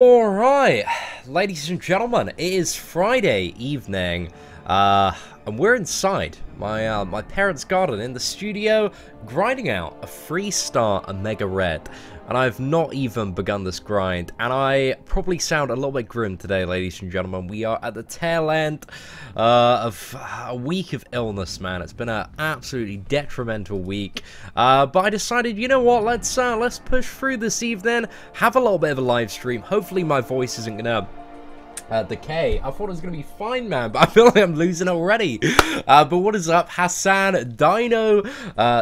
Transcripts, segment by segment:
Alright, ladies and gentlemen, it is Friday evening, and we're inside my parents' garden in the studio, grinding out a 3-star Omega Red. And I've not even begun this grind, and I probably sound a little bit grim today, ladies and gentlemen. We are at the tail end of a week of illness, man. It's been an absolutely detrimental week, but I decided, you know what, let's push through this evening, have a little bit of a live stream. Hopefully my voice isn't gonna decay. I thought it was going to be fine, man, but I feel like I'm losing already. But what is up? Hassan, Dino,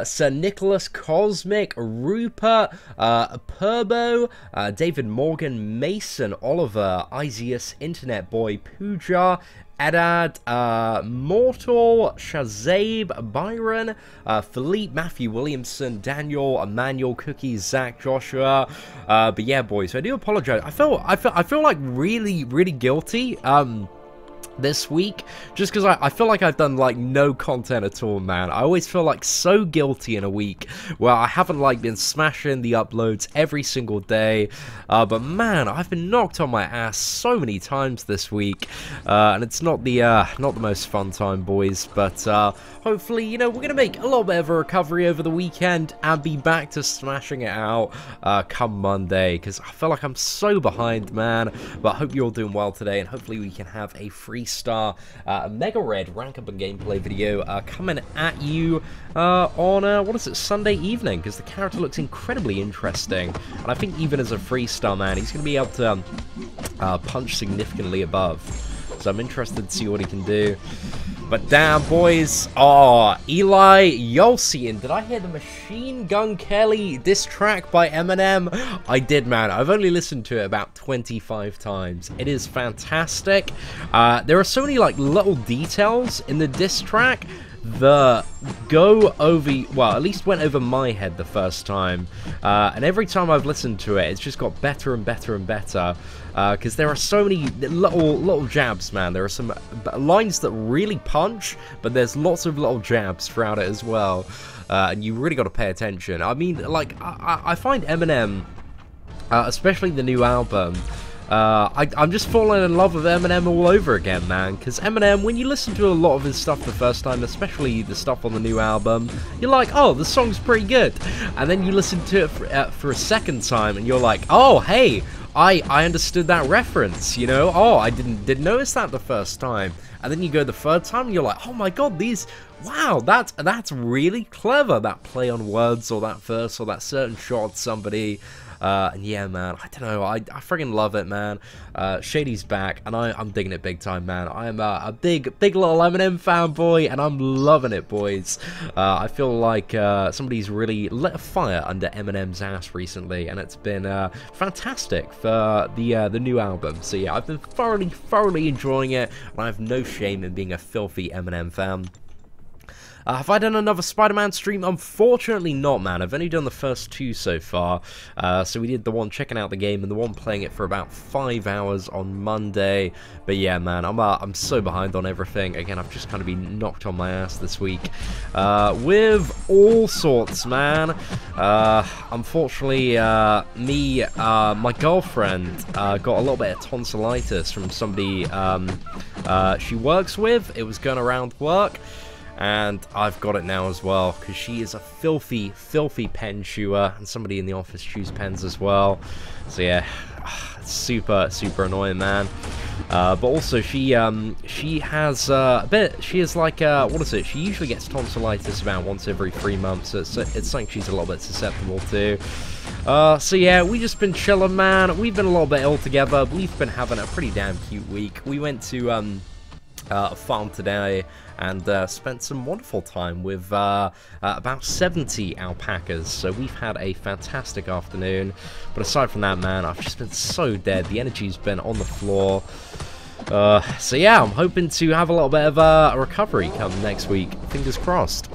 Sir Nicholas, Cosmic, Rupert, Purbo, David Morgan, Mason, Oliver, Isius, Internet Boy, Pooja, Edad, Mortal, Shazabe, Byron, Philippe, Matthew Williamson, Daniel, Emmanuel, Cookies, Zach, Joshua. But yeah, boys, I do apologize. I feel like really guilty. This week, just because I feel like I've done like no content at all, man. I always feel like so guilty in a week where I haven't like been smashing the uploads every single day, but man, I've been knocked on my ass so many times this week, and it's not the most fun time, boys, but hopefully, you know, we're gonna make a little bit of a recovery over the weekend and be back to smashing it out come Monday, because I feel like I'm so behind, man. But I hope you're all doing well today, and hopefully we can have a 3-star Mega Red rank up and gameplay video coming at you on what is it, Sunday evening, because the character looks incredibly interesting, and I think even as a 3-star, man, he's going to be able to punch significantly above, so I'm interested to see what he can do. But damn, boys. Oh, Eli Yolcian. Did I hear the Machine Gun Kelly diss track by Eminem? I did, man. I've only listened to it about 25 times. It is fantastic. There are so many like little details in the diss track that go over, well, at least went over my head the first time, and every time I've listened to it, it's just got better and better and better, because there are so many little jabs, man. There are some lines that really punch, but there's lots of little jabs throughout it as well, and you really got to pay attention. I mean, like, I find Eminem, especially the new album, I'm just falling in love with Eminem all over again, man, because Eminem, when you listen to a lot of his stuff the first time, especially the stuff on the new album, you're like, oh, the song's pretty good, and then you listen to it for a second time, and you're like, oh, hey, I understood that reference, you know, oh, I didn't notice that the first time, and then you go the third time, and you're like, oh my god, wow, that's really clever, that play on words, or that verse, or that certain shot of somebody. And yeah, man, I don't know, I friggin' love it, man. Shady's back, and I'm digging it big time, man. I am a big little Eminem fanboy, and I'm loving it, boys. I feel like somebody's really lit a fire under Eminem's ass recently, and it's been fantastic for the new album. So yeah, I've been thoroughly enjoying it, and I have no shame in being a filthy Eminem fan. Have I done another Spider-Man stream? Unfortunately not, man. I've only done the first 2 so far. So we did the one checking out the game and the one playing it for about 5 hours on Monday. But yeah, man, I'm so behind on everything. Again, I've just kind of been knocked on my ass this week with all sorts, man. Unfortunately, my girlfriend got a little bit of tonsillitis from somebody she works with. It was going around work. And I've got it now as well, because she is a filthy pen chewer, and somebody in the office chews pens as well. So yeah, it's super annoying, man. But also she has like what is it? She usually gets tonsillitis about once every 3 months. So it's something she's a little bit susceptible to. So yeah, we just been chilling, man. We've been a little bit ill together. We've been having a pretty damn cute week. We went to a farm today and spent some wonderful time with about 70 alpacas, so we've had a fantastic afternoon. But aside from that, man, I've just been so dead. The energy's been on the floor. So yeah, I'm hoping to have a little bit of a recovery come next week. Fingers crossed.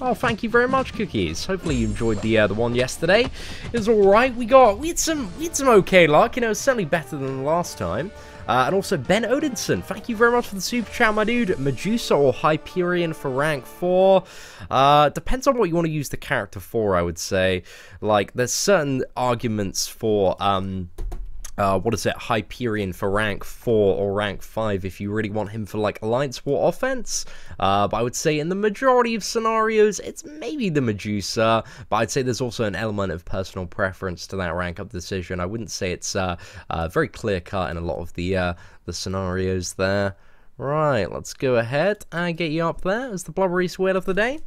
Oh, thank you very much, Cookies. Hopefully you enjoyed the one yesterday. It was alright. We had some okay luck, you know, certainly better than the last time. And also Ben Odinson, thank you very much for the super chat, my dude. Medusa or Hyperion for rank 4. Depends on what you want to use the character for, I would say. Like, there's certain arguments for what is it, Hyperion for rank 4 or rank 5 if you really want him for, like, Alliance War offense. But I would say in the majority of scenarios, it's maybe the Medusa, but I'd say there's also an element of personal preference to that rank up decision. I wouldn't say it's very clear-cut in a lot of the scenarios there. Right, let's go ahead and get you up there as the Blubbery's Wheel of the day.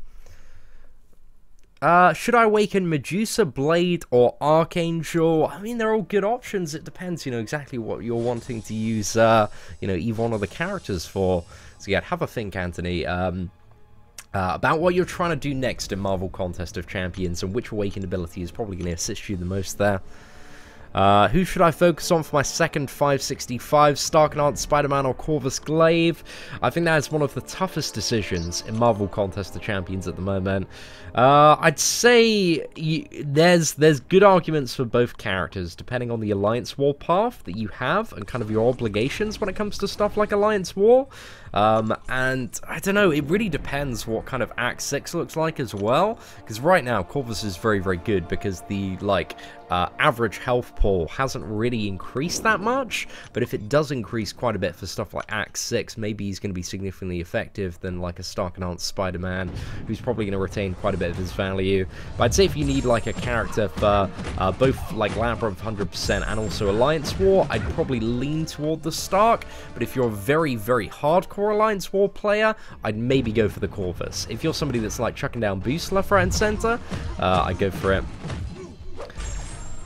Should I awaken Medusa, Blade, or Archangel? I mean, they're all good options. It depends, you know, exactly what you're wanting to use, you know, either one of the characters for. So yeah, have a think, Anthony, about what you're trying to do next in Marvel Contest of Champions and which awakened ability is probably going to assist you the most there. Who should I focus on for my second 565? Starknard, Spider-Man, or Corvus Glaive? I think that is one of the toughest decisions in Marvel Contest of Champions at the moment. I'd say there's good arguments for both characters, depending on the Alliance War path that you have and kind of your obligations when it comes to stuff like Alliance War. And I don't know, it really depends what kind of Act 6 looks like as well, because right now Corvus is very, very good because the, like, average health pool hasn't really increased that much, but if it does increase quite a bit for stuff like Act 6, maybe he's going to be significantly effective than, like, a Stark-enhanced Spider-Man, who's probably going to retain quite a bit of his value. But I'd say if you need, like, a character for both, like, Labyrinth 100% and also Alliance War, I'd probably lean toward the Stark, but if you're a very, very hardcore Alliance War player, I'd maybe go for the Corvus. If you're somebody that's, like, chucking down boost left, right, and center, I'd go for it.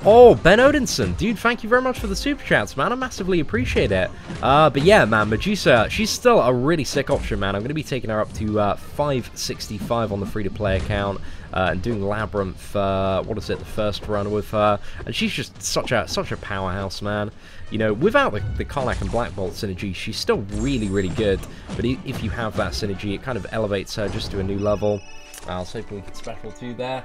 Oh, Ben Odinson, dude, thank you very much for the super chats, man. I massively appreciate it. But yeah, man, Medusa, she's still a really sick option, man. I'm going to be taking her up to 565 on the free-to-play account and doing Labyrinth, what is it, the first run with her. And she's just such a powerhouse, man. You know, without the Karlach and Black Bolt synergy, she's still really, really good. But if you have that synergy, it kind of elevates her just to a new level. I was hoping we could special too there.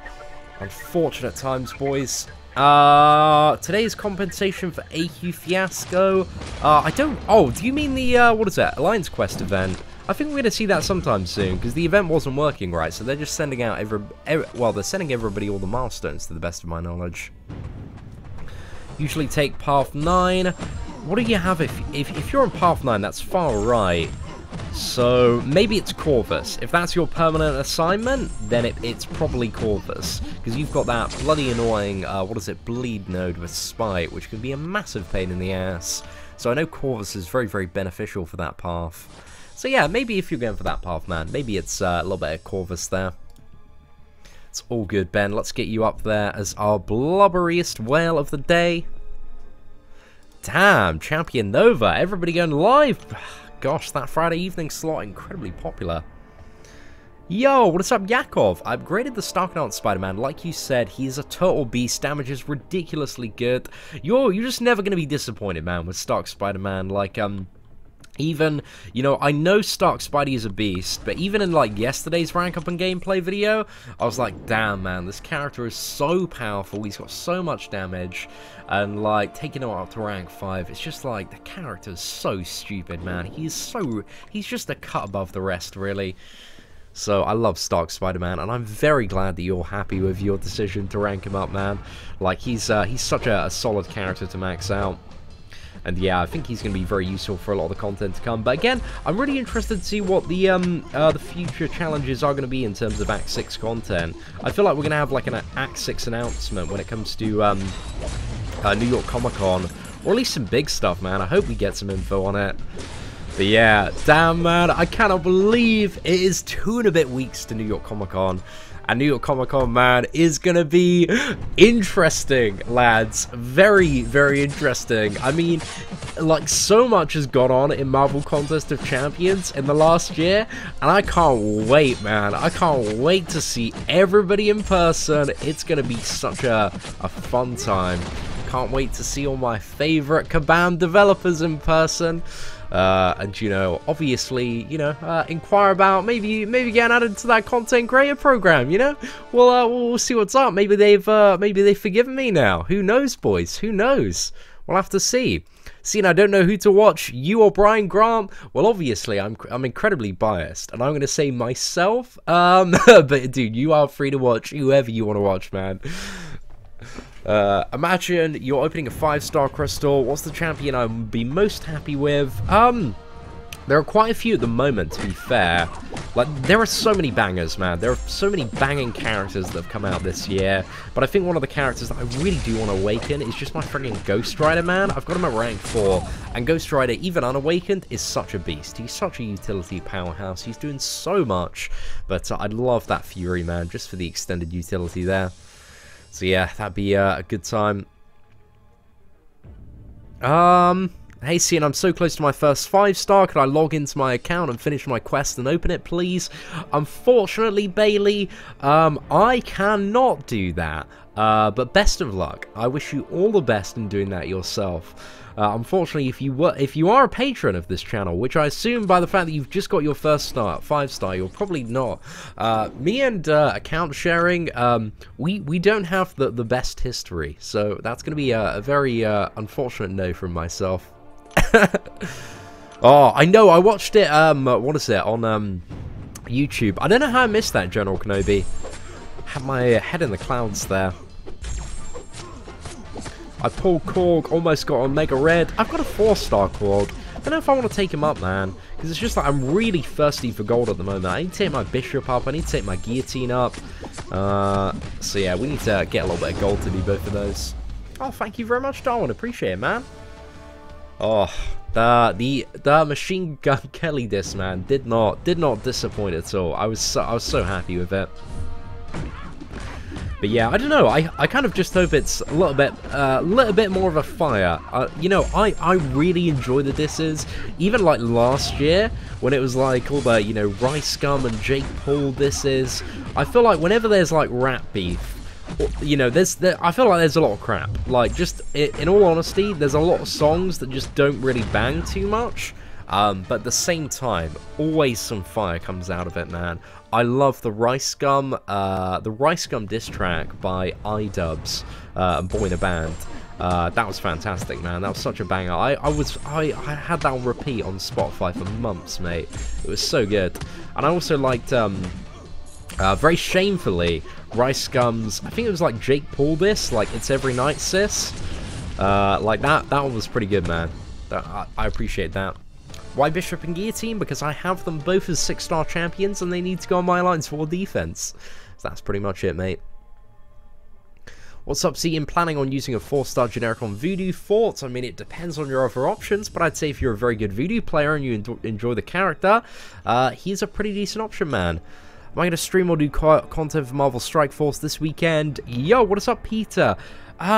Unfortunate times, boys. Today's compensation for AQ Fiasco. Oh, do you mean the, what is that, Alliance Quest event? I think we're going to see that sometime soon, because the event wasn't working right, so they're just sending out well, they're sending everybody all the milestones, to the best of my knowledge. Usually take Path 9. What do you have if you're on Path 9, that's far right. So maybe it's Corvus. If that's your permanent assignment, then it's probably Corvus, because you've got that bloody annoying, what is it, bleed node with Spite, which can be a massive pain in the ass. So I know Corvus is very, very beneficial for that path. So yeah, maybe if you're going for that path, man, maybe it's a little bit of Corvus there. It's all good, Ben. Let's get you up there as our blubberiest whale of the day. Damn, Champion Nova, everybody going live. Gosh, that Friday evening slot, incredibly popular. Yo, what is up, Yakov? I upgraded the Starknard Spider-Man. Like you said, he's a total beast. Damage is ridiculously good. You're just never going to be disappointed, man, with Stark Spider-Man. Like, even, you know, I know Stark Spidey is a beast, but even in, like, yesterday's rank up and gameplay video, I was like, damn, man, this character is so powerful, he's got so much damage, and, like, taking him up to rank 5, it's just, like, the character's so stupid, man. He's just a cut above the rest, really. So, I love Stark Spider-Man, and I'm very glad that you're happy with your decision to rank him up, man. Like, he's such a solid character to max out. And yeah, I think he's going to be very useful for a lot of the content to come. But again, I'm really interested to see what the future challenges are going to be in terms of Act 6 content. I feel like we're going to have like an Act 6 announcement when it comes to New York Comic Con, or at least some big stuff, man. I hope we get some info on it. But yeah, damn, man, I cannot believe it is 2 and a bit weeks to New York Comic Con. And New York Comic Con, man, is going to be interesting, lads. Very, very interesting. I mean, like, so much has gone on in Marvel Contest of Champions in the last year. And I can't wait, man. I can't wait to see everybody in person. It's going to be such a fun time. Can't wait to see all my favorite Kabam developers in person. And, you know, obviously, you know, inquire about maybe getting added to that content creator program, you know? We'll see what's up. Maybe they've forgiven me now. Who knows, boys? Who knows? We'll have to see. Seeing I don't know who to watch, you or Brian Grant? Well, obviously, I'm incredibly biased, and I'm going to say myself. But, dude, you are free to watch whoever you want to watch, man. Imagine you're opening a 5-star crystal. What's the champion I would be most happy with? There are quite a few at the moment, to be fair. Like, there are so many bangers, man. There are so many banging characters that have come out this year. But I think one of the characters that I really do want to awaken is just my friggin' Ghost Rider, man. I've got him at rank 4. And Ghost Rider, even unawakened, is such a beast. He's such a utility powerhouse. He's doing so much. But I'd love that Fury, man, just for the extended utility there. So yeah, that'd be a good time. Hey, Seatin, I'm so close to my first 5-star. Could I log into my account and finish my quest and open it, please? Unfortunately, Bailey, I cannot do that. But best of luck. I wish you all the best in doing that yourself. Unfortunately, if you are a patron of this channel, which I assume by the fact that you've just got your first 5-star, you're probably not. Me and account sharing, we don't have the best history, so that's going to be a very unfortunate no from myself. Oh, I know, I watched it, what is it, on YouTube. I don't know how I missed that, General Kenobi. Had my head in the clouds there. I pulled Korg, almost got a Mega Red. I've got a 4-star Korg. I don't know if I want to take him up, man. Because it's just like I'm really thirsty for gold at the moment. I need to take my Bishop up. I need to take my Guillotine up. So yeah, we need to get a little bit of gold to do both of those. Oh, thank you very much, Darwin. Appreciate it, man. Oh, the Machine Gun Kelly disc, man, did not disappoint at all. I was so happy with it. But yeah, I don't know. I kind of just hope it's a little bit more of a fire. You know, I really enjoy the disses. Even like last year when it was like all the, you know, Rice Gum and Jake Paul disses. I feel like whenever there's like rap beef, you know, I feel like there's a lot of crap. Like, just in all honesty, there's a lot of songs that just don't really bang too much. But at the same time, always some fire comes out of it, man. I love the Rice Gum diss track by iDubbbz and Boy in a Band. That was fantastic, man. That was such a banger. I had that on repeat on Spotify for months, mate. It was so good. And I also liked very shamefully Rice Gum's, I think it was like Jake Paul diss, like It's Every Night Sis. Like that one was pretty good, man. I appreciate that. Why Bishop and Guillotine? Because I have them both as 6-star champions and they need to go on my lines for defense. So that's pretty much it, mate. What's up, Seatin? Planning on using a 4-star generic on Voodoo? Thoughts? I mean, it depends on your other options, but I'd say if you're a very good Voodoo player and you enjoy the character, he's a pretty decent option, man. Am I going to stream or do content for Marvel Strikeforce this weekend? Yo, what is up, Peter?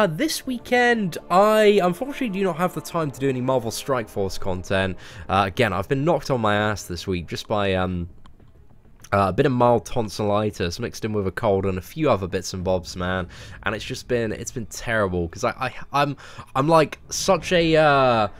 This weekend, I unfortunately do not have the time to do any Marvel Strikeforce content. Again, I've been knocked on my ass this week just by a bit of mild tonsillitis mixed in with a cold and a few other bits and bobs, man. And it's been terrible because I'm like such a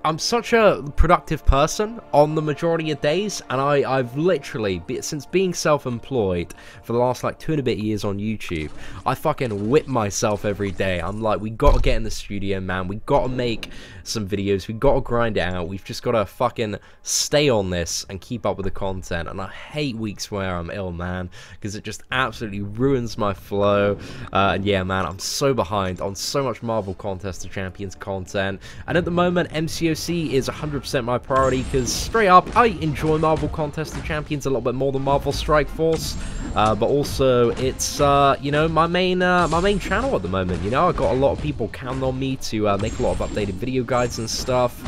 I'm such a productive person on the majority of days, and I've literally, since being self-employed for the last like 2 and a bit years on YouTube, I fucking whip myself every day. I'm like, we gotta get in the studio, man. We gotta make some videos. We gotta grind it out. We've just gotta fucking stay on this and keep up with the content. And I hate weeks where I'm ill, man, because it just absolutely ruins my flow. And yeah, man, I'm so behind on so much Marvel Contest of Champions content. And at the moment, MCOC is 100% my priority, because straight up, I enjoy Marvel Contest of Champions a little bit more than Marvel Strikeforce. But also, it's you know, my main channel at the moment. You know, I've got a lot of people counting on me to make a lot of updated video guides and stuff.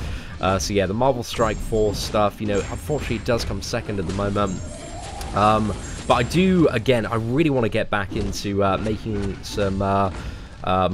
So yeah, the Marvel Strikeforce stuff, you know, unfortunately it does come second at the moment. But I do, again, I really want to get back into making some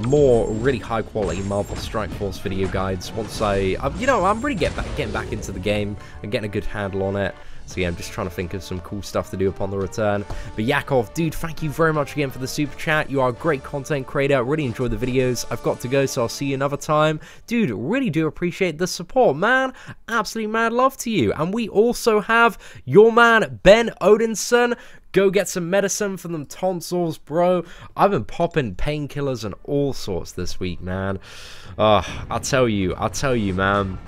more really high quality Marvel Strikeforce video guides once you know, I'm really getting back into the game and getting a good handle on it. So yeah, I'm just trying to think of some cool stuff to do upon the return. But Yakov, dude, thank you very much again for the super chat. You are a great content creator. Really enjoy the videos. I've got to go, so I'll see you another time. Dude, really do appreciate the support, man. Absolutely mad love to you. And we also have your man, Ben Odinson. Go get some medicine for them tonsils, bro. I've been popping painkillers and all sorts this week, man. I'll tell you, man.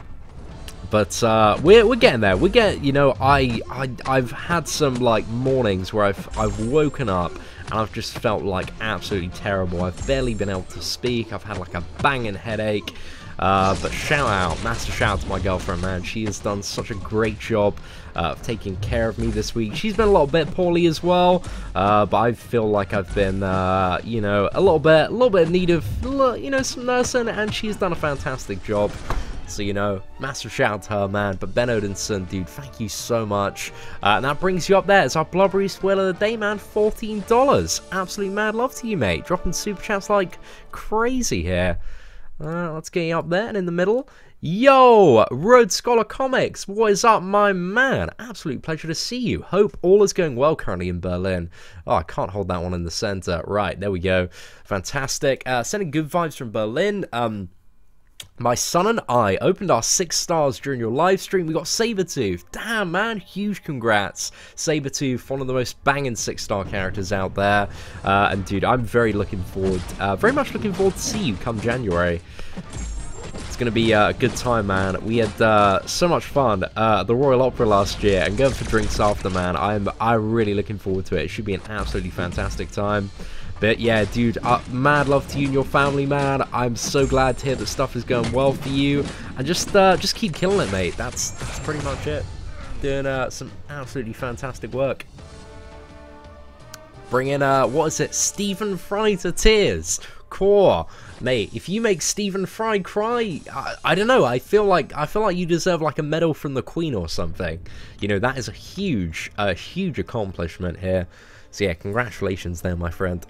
But we're getting there. You know, I've had some like mornings where I've woken up and I've just felt like absolutely terrible. I've barely been able to speak. I've had like a banging headache. But massive shout out to my girlfriend, man. She has done such a great job of taking care of me this week. She's been a little bit poorly as well, but I feel like I've been, you know, a little bit in need of, you know, some nursing, and she's done a fantastic job. So, you know, massive shout out to her, man. But Ben Odinson, dude, thank you so much. And that brings you up there. It's our Blubbery's Wheel of the Day, man. $14. Absolute mad love to you, mate. Dropping super chats like crazy here. Let's get you up there and in the middle. Yo, Road Scholar Comics, what is up, my man? Absolute pleasure to see you. Hope all is going well currently in Berlin. Oh, I can't hold that one in the center. Right, there we go. Fantastic. Sending good vibes from Berlin. My son and I opened our 6 stars during your live stream. We got Saber-tooth. Damn, man. Huge congrats. Saber-tooth, one of the most banging 6-star characters out there. And, dude, I'm very much looking forward to see you come January. It's going to be a good time, man. We had so much fun at the Royal Opera last year, and going for drinks after, man. I'm really looking forward to it. It should be an absolutely fantastic time. But yeah, dude, mad love to you and your family, man. I'm so glad to hear that stuff is going well for you, and just keep killing it, mate. That's pretty much it. Doing some absolutely fantastic work. Bringing what is it? Stephen Fry to tears. Core, mate. If you make Stephen Fry cry, I don't know. I feel like you deserve like a medal from the Queen or something. You know, that is a huge accomplishment here. So yeah, congratulations there, my friend.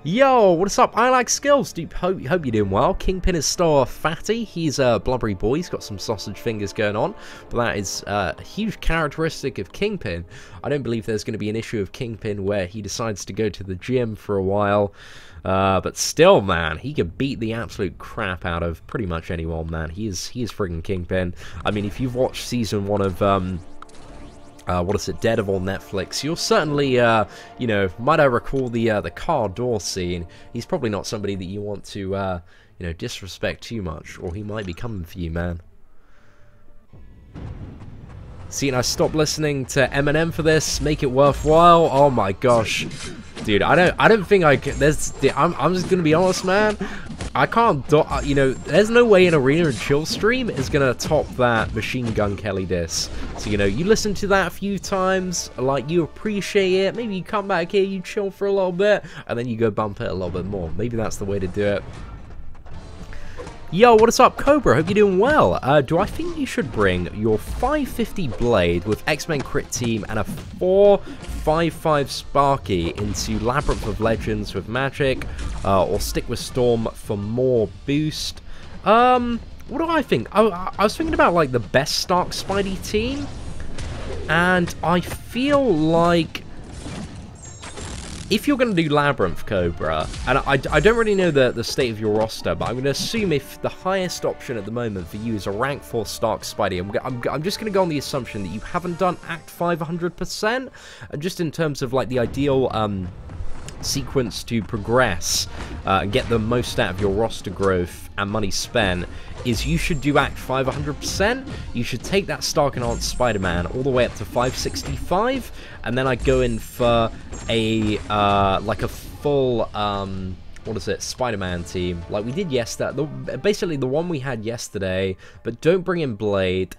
Yo, what's up? I like skills, dude. Hope you're doing well. Kingpin is still a fatty. He's a blubbery boy. He's got some sausage fingers going on, but that is a huge characteristic of Kingpin. I don't believe there's going to be an issue of Kingpin where he decides to go to the gym for a while. But still, man, he could beat the absolute crap out of pretty much anyone, man. He is friggin' Kingpin. I mean, if you've watched season 1 of what is it, Daredevil on Netflix, you'll certainly, you know, might I recall the car door scene. He's probably not somebody that you want to, you know, disrespect too much, or he might be coming for you, man. See, and I stopped listening to Eminem for this. Make it worthwhile. Oh my gosh, dude, I don't think I can. I'm just gonna be honest, man. I can't, you know, there's no way an Arena and Chill stream is gonna top that Machine Gun Kelly diss. So, you know, you listen to that a few times, like, you appreciate it, maybe you come back here, you chill for a little bit, and then you go bump it a little bit more. Maybe that's the way to do it. Yo, what is up, Cobra? Hope you're doing well. Do I think you should bring your 550 Blade with X-Men Crit Team and a 455 Sparky into Labyrinth of Legends with Magic, or stick with Storm for more boost? What do I think? I was thinking about, like, the best Stark Spidey team, and I feel like if you're going to do Labyrinth, Cobra, and I don't really know the state of your roster, but I'm going to assume if the highest option at the moment for you is a rank 4 Stark Spidey, I'm just going to go on the assumption that you haven't done Act 5 100%, and just in terms of, like, the ideal sequence to progress and get the most out of your roster growth and money spent, is you should do Act 5 100%. You should take that Stark Enhanced Spider-Man all the way up to 565, and then I go in for a like a full what is it, Spider-Man team like we did yesterday, basically the one we had yesterday, but don't bring in Blade.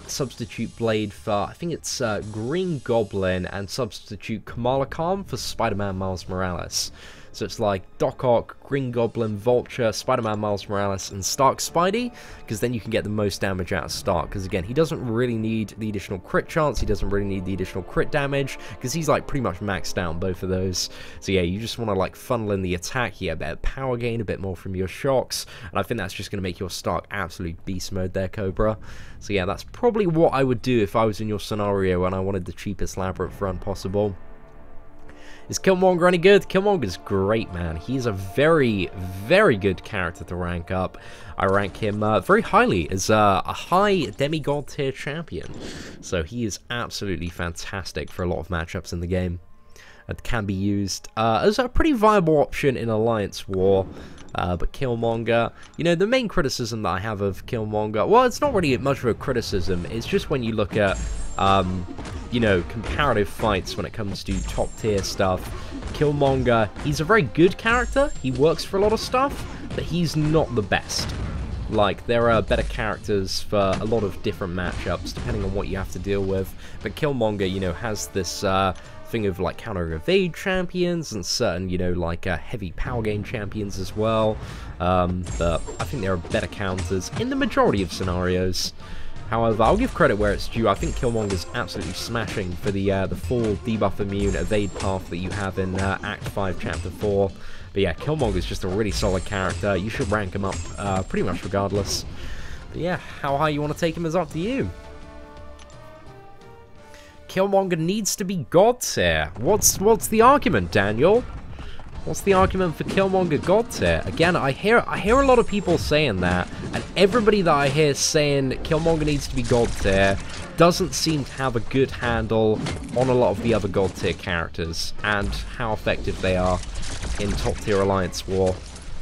Substitute Blade for, I think it's Green Goblin, and substitute Kamala Khan for Spider-Man Miles Morales. So it's like Doc Ock, Green Goblin, Vulture, Spider-Man Miles Morales, and Stark Spidey, because then you can get the most damage out of Stark, because again, he doesn't really need the additional crit chance, he doesn't really need the additional crit damage, because he's like pretty much maxed out on both of those. So yeah, you just want to like funnel in the attack, you get a better power gain, a bit more from your shocks, and I think that's just going to make your Stark absolute beast mode there, Cobra. So yeah, that's probably what I would do if I was in your scenario and I wanted the cheapest Labyrinth run possible. Is Killmonger any good? Killmonger's great, man. He's a very, very good character to rank up. I rank him very highly as a high demigod tier champion. So he is absolutely fantastic for a lot of matchups in the game. It can be used as a pretty viable option in Alliance War. But Killmonger, you know, the main criticism that I have of Killmonger, well, it's not really much of a criticism. It's just when you look at you know, comparative fights when it comes to top tier stuff, Killmonger, he's a very good character, he works for a lot of stuff, but he's not the best. Like, there are better characters for a lot of different matchups, depending on what you have to deal with, but Killmonger, you know, has this thing of, like, counter-evade champions, and certain, you know, like, heavy power game champions as well, but I think there are better counters in the majority of scenarios. However, I'll give credit where it's due. I think Killmonger's absolutely smashing for the full debuff immune evade path that you have in Act 5, Chapter 4. But yeah, Killmonger's just a really solid character. You should rank him up pretty much regardless. But yeah, how high you want to take him is up to you. Killmonger needs to be God tier. What's the argument, Daniel? What's the argument for Killmonger God tier? Again, I hear a lot of people saying that, and everybody that I hear saying Killmonger needs to be God tier doesn't seem to have a good handle on a lot of the other God tier characters and how effective they are in top tier Alliance War.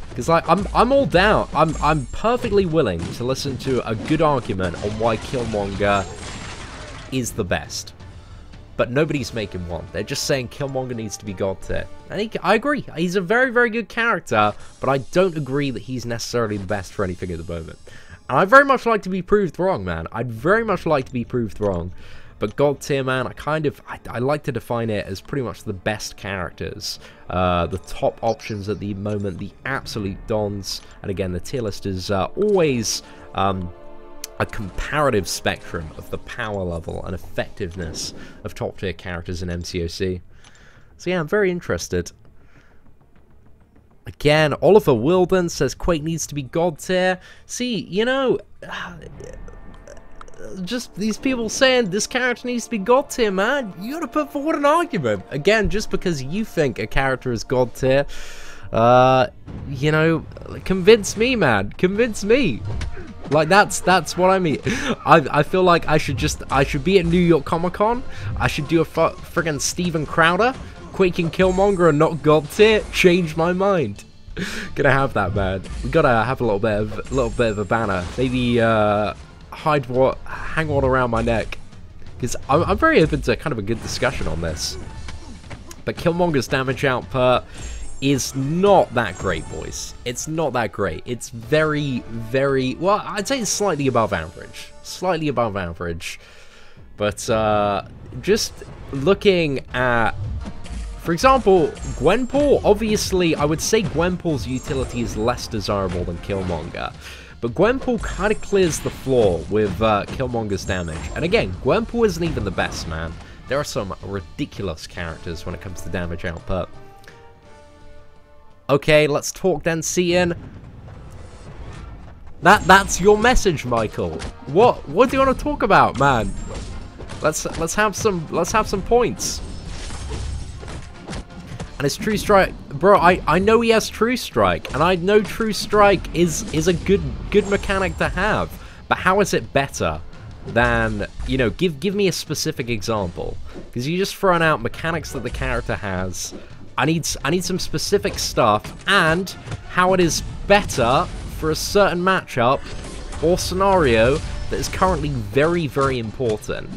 Because I'm all down. I'm perfectly willing to listen to a good argument on why Killmonger is the best. But nobody's making one. They're just saying Killmonger needs to be God tier. And I agree. He's a very, very good character, but I don't agree that he's necessarily the best for anything at the moment. And I'd very much like to be proved wrong, man. I'd very much like to be proved wrong. But God tier, man, I like to define it as pretty much the best characters. The top options at the moment, the absolute dons. And again, the tier list is always a comparative spectrum of the power level and effectiveness of top tier characters in MCOC. So yeah, I'm very interested. Again, Oliver Wilden says Quake needs to be God tier. See, you know, just these people saying this character needs to be God tier, man. You gotta put forward an argument. Again, just because you think a character is God tier, you know, convince me, man. Convince me. Like, that's what I mean. I feel like I should be at New York Comic Con. I should do a friggin' Steven Crowder, Quake and Killmonger and not God tier. Change my mind. Gonna have that, man. We gotta have a little bit of a banner. Maybe hang one around my neck. Because I'm very open to kind of a good discussion on this. But Killmonger's damage output is not that great, boys. It's not that great. It's very, very... Well, I'd say it's slightly above average. Slightly above average. But, just looking at... For example, Gwenpool, obviously, I would say Gwenpool's utility is less desirable than Killmonger. But Gwenpool kind of clears the floor with Killmonger's damage. And again, Gwenpool isn't even the best, man. There are some ridiculous characters when it comes to damage output. Okay, let's talk then, Seatin. That's your message, Michael. What do you want to talk about, man? Let's have some points. And it's True Strike, bro. I know he has True Strike, and I know True Strike is a good mechanic to have. But how is it better than, you know? Give me a specific example, because you're just throwing out mechanics that the character has. I need some specific stuff, and how it is better for a certain matchup or scenario that is currently very, very important.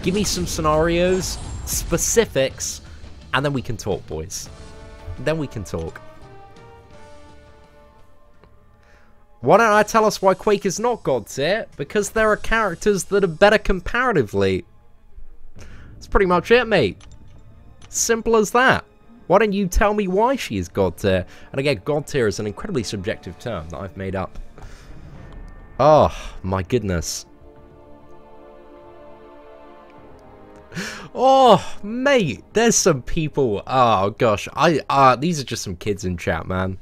Give me some scenarios, specifics, and then we can talk, boys. Then we can talk. Why don't I tell us why Quake is not God tier? Because there are characters that are better comparatively. That's pretty much it, mate. Simple as that. Why don't you tell me why she is God tier? And again, God tier is an incredibly subjective term that I've made up. Oh, my goodness. Oh, mate, there's some people. Oh, gosh. These are just some kids in chat, man.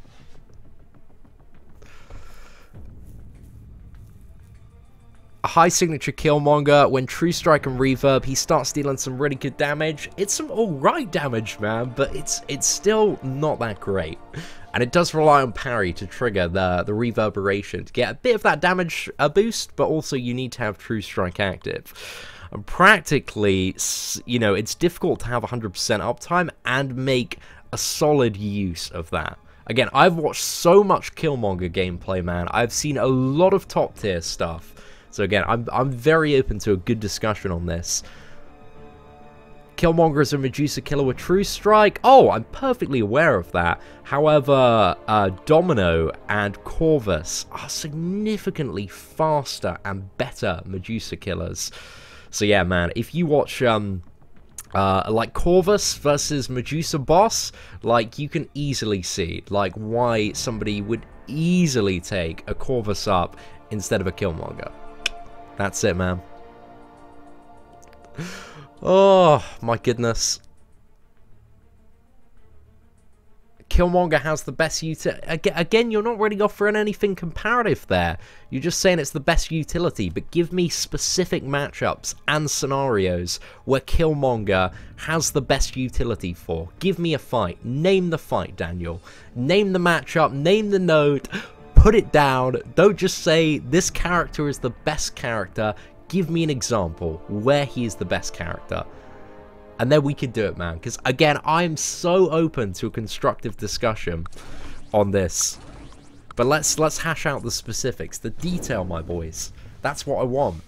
A high signature Killmonger, when True Strike and Reverb, he starts dealing some really good damage. It's some alright damage, man, but it's still not that great. And it does rely on parry to trigger the reverberation to get a bit of that damage boost, but also you need to have True Strike active. And practically, you know, it's difficult to have 100% uptime and make a solid use of that. Again, I've watched so much Killmonger gameplay, man. I've seen a lot of top tier stuff. So again, I'm very open to a good discussion on this. Killmonger is a Medusa killer with True Strike. Oh, I'm perfectly aware of that. However, Domino and Corvus are significantly faster and better Medusa killers. So yeah, man, if you watch like Corvus versus Medusa boss, like you can easily see like why somebody would easily take a Corvus up instead of a Killmonger. That's it, man. Oh my goodness. Killmonger has the best utility. Again, you're not really offering anything comparative there. You're just saying it's the best utility, but give me specific matchups and scenarios where Killmonger has the best utility for. Give me a fight. Name the fight, Daniel. Name the matchup, name the node, put it down. Don't just say this character is the best character. Give me an example where he is the best character. And then we could do it, man. Because, again, I'm so open to a constructive discussion on this. But let's hash out the specifics. The detail, my boys. That's what I want.